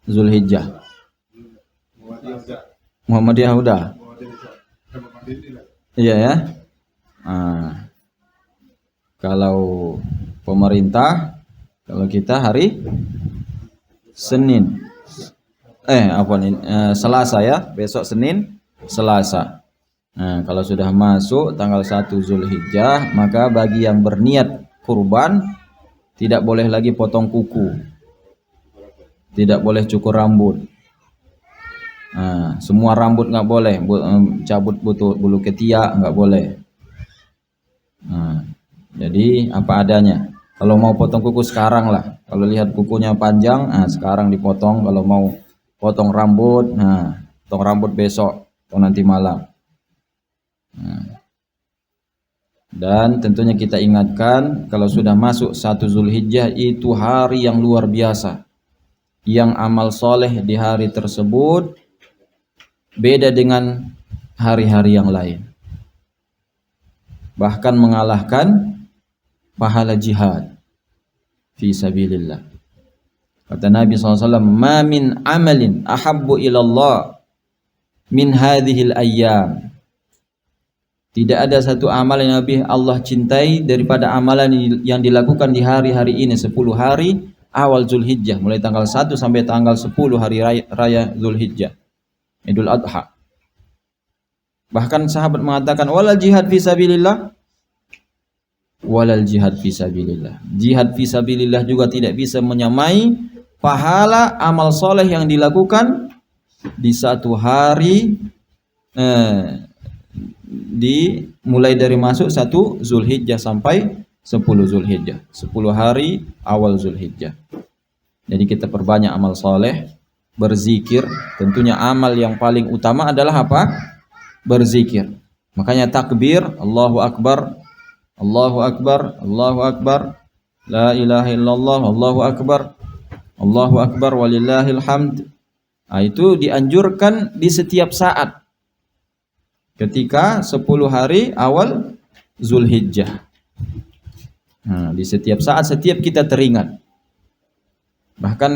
Zulhijjah. Muhammadiyah udah. Iya ya. Nah, kalau pemerintah, kalau kita hari Senin. Selasa ya. Besok Senin, Selasa. Nah, kalau sudah masuk tanggal 1 Zulhijjah, maka bagi yang berniat kurban tidak boleh lagi potong kuku. Tidak boleh cukur rambut. Nah, semua rambut nggak boleh, cabut bulu ketiak nggak boleh. Nah, jadi apa adanya. Kalau mau potong kuku sekarang lah. Kalau lihat kukunya panjang, sekarang dipotong. Kalau mau potong rambut, potong rambut besok atau nanti malam. Dan tentunya kita ingatkan kalau sudah masuk 1 Zulhijjah itu hari yang luar biasa. Yang amal soleh di hari tersebut beda dengan hari-hari yang lain. Bahkan mengalahkan pahala jihad fi sabilillah. Kata Nabi SAW, "Ma min amalin ahabbu ilallah min hadhil ayyam." Tidak ada satu amal yang lebih Allah cintai daripada amalan yang dilakukan di hari-hari ini, 10 hari awal Zulhijjah, mulai tanggal 1 sampai tanggal 10 hari raya Zulhijjah, Idul Adha. Bahkan sahabat mengatakan, walal jihad fi sabilillah, walal jihad fi sabilillah. Jihad fi sabilillah juga tidak bisa menyamai pahala amal soleh yang dilakukan di 1 hari mulai dari masuk 1 Zulhijjah sampai 10 Zulhijjah, 10 hari awal Zulhijjah. Jadi kita perbanyak amal soleh, berzikir. Tentunya amal yang paling utama adalah apa? Berzikir. Makanya takbir, Allahu Akbar, Allahu Akbar, Allahu Akbar, la ilaha illallah, Allahu Akbar, Allahu Akbar, walillahil hamd. Itu dianjurkan di setiap saat ketika 10 hari awal Zulhijjah. Di setiap saat, setiap kita teringat. Bahkan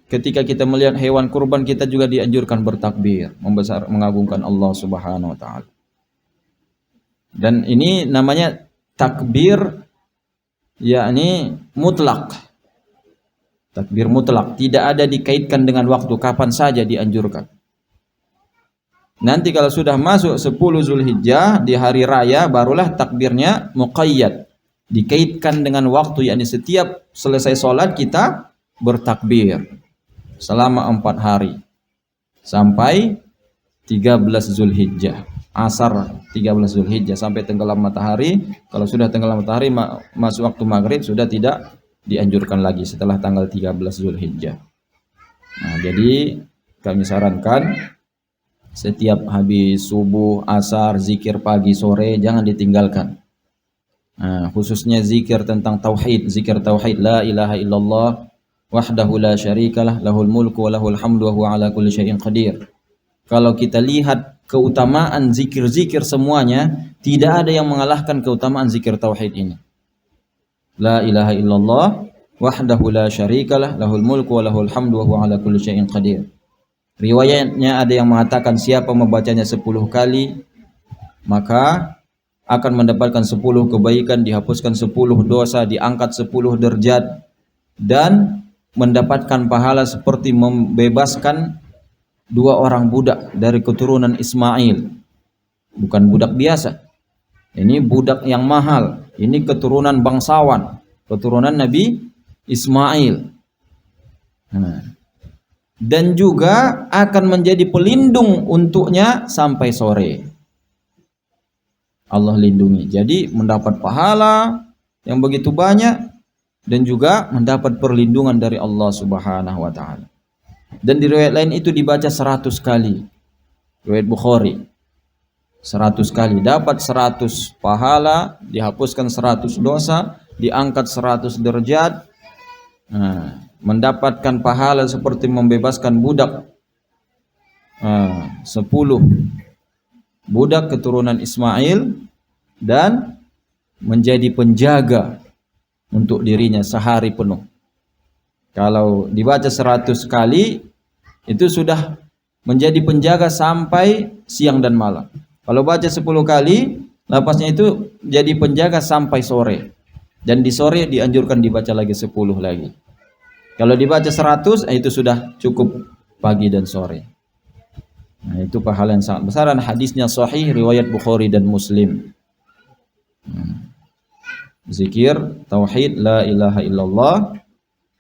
ketika kita melihat hewan kurban, kita juga dianjurkan bertakbir, membesar, mengagungkan Allah Subhanahu wa taala. Dan ini namanya takbir, yakni mutlak. Takbir mutlak, tidak ada dikaitkan dengan waktu, kapan saja dianjurkan. Nanti kalau sudah masuk 10 Zulhijjah di hari raya, barulah takbirnya muqayyad, dikaitkan dengan waktu, yakni setiap selesai sholat kita bertakbir selama 4 hari sampai 13 Zulhijjah, asar 13 Zulhijjah sampai tenggelam matahari. Kalau sudah tenggelam matahari masuk waktu maghrib, sudah tidak dianjurkan lagi setelah tanggal 13 Zulhijjah. Jadi kami sarankan setiap habis subuh, asar, zikir pagi, sore jangan ditinggalkan. Khususnya zikir tentang tauhid, zikir tauhid, la ilaha illallah wahdahu la syarikalah, lahul mulku wa lahul hamdu wa huwa ala kulli syai'in qadir. Kalau kita lihat keutamaan zikir-zikir semuanya, tidak ada yang mengalahkan keutamaan zikir tauhid ini. La ilaha illallah wahdahu la syarikalah, lahul mulku wa lahul hamdu wa huwa ala kulli syai'in qadir. Riwayatnya ada yang mengatakan siapa membacanya 10 kali maka akan mendapatkan 10 kebaikan, dihapuskan 10 dosa, diangkat 10 derajat, dan mendapatkan pahala seperti membebaskan 2 orang budak dari keturunan Ismail. Bukan budak biasa, ini budak yang mahal, ini keturunan bangsawan, keturunan Nabi Ismail. Dan juga akan menjadi pelindung untuknya sampai sore. Allah lindungi. Jadi mendapat pahala yang begitu banyak dan juga mendapat perlindungan dari Allah Subhanahu wa taala. Dan di riwayat lain itu dibaca 100 kali. Riwayat Bukhari. 100 kali dapat 100 pahala, dihapuskan 100 dosa, diangkat 100 derajat. Mendapatkan pahala seperti membebaskan budak 10 budak keturunan Ismail, dan menjadi penjaga untuk dirinya sehari penuh. Kalau dibaca 100 kali itu sudah menjadi penjaga sampai siang dan malam. Kalau baca 10 kali, lapasnya itu jadi penjaga sampai sore. Dan di sore dianjurkan dibaca lagi 10 lagi. Kalau dibaca 100, itu sudah cukup pagi dan sore. Nah, itu pahala yang sangat besar dan hadisnya sahih riwayat Bukhari dan Muslim. Zikir tauhid la ilaha illallah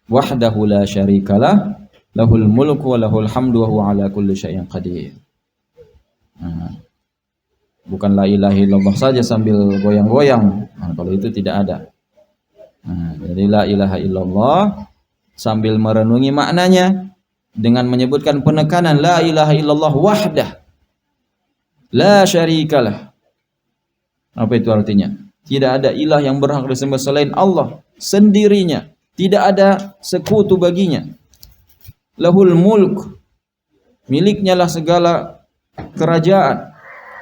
wahdahu la syarikalah lahul mulku wa lahul hamdu wa huwa ala kulli syai'in qadir. Bukan la ilaha illallah saja sambil goyang-goyang. Kalau itu tidak ada. Jadi la ilaha illallah sambil merenungi maknanya dengan menyebutkan penekanan la ilaha illallah wahdah la syarikalah. Apa itu artinya? Tidak ada ilah yang berhak disembah selain Allah sendirinya, tidak ada sekutu baginya. Lahul mulk, miliknya lah segala kerajaan.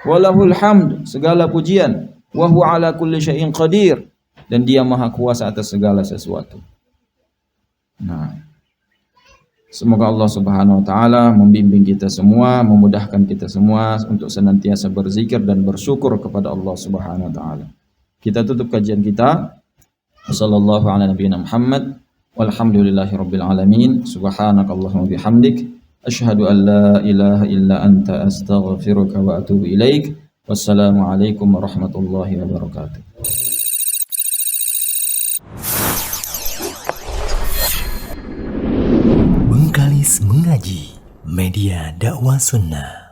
Walahul hamd, segala pujian. Wa huwa ala kulli syai'in qadir, dan dia maha kuasa atas segala sesuatu. Nah, semoga Allah Subhanahu wa taala membimbing kita semua, memudahkan kita semua untuk senantiasa berzikir dan bersyukur kepada Allah Subhanahu wa taala. Kita tutup kajian kita. Wassallallahu ala nabiyina Muhammad walhamdulillahirabbil alamin. Subhanakallahumma bihamdik asyhadu an la ilaha illa anta astaghfiruka wa atubu ilaik. Wassalamu alaikum warahmatullahi wabarakatuh. Bengkalis Mengaji, media dakwah sunnah.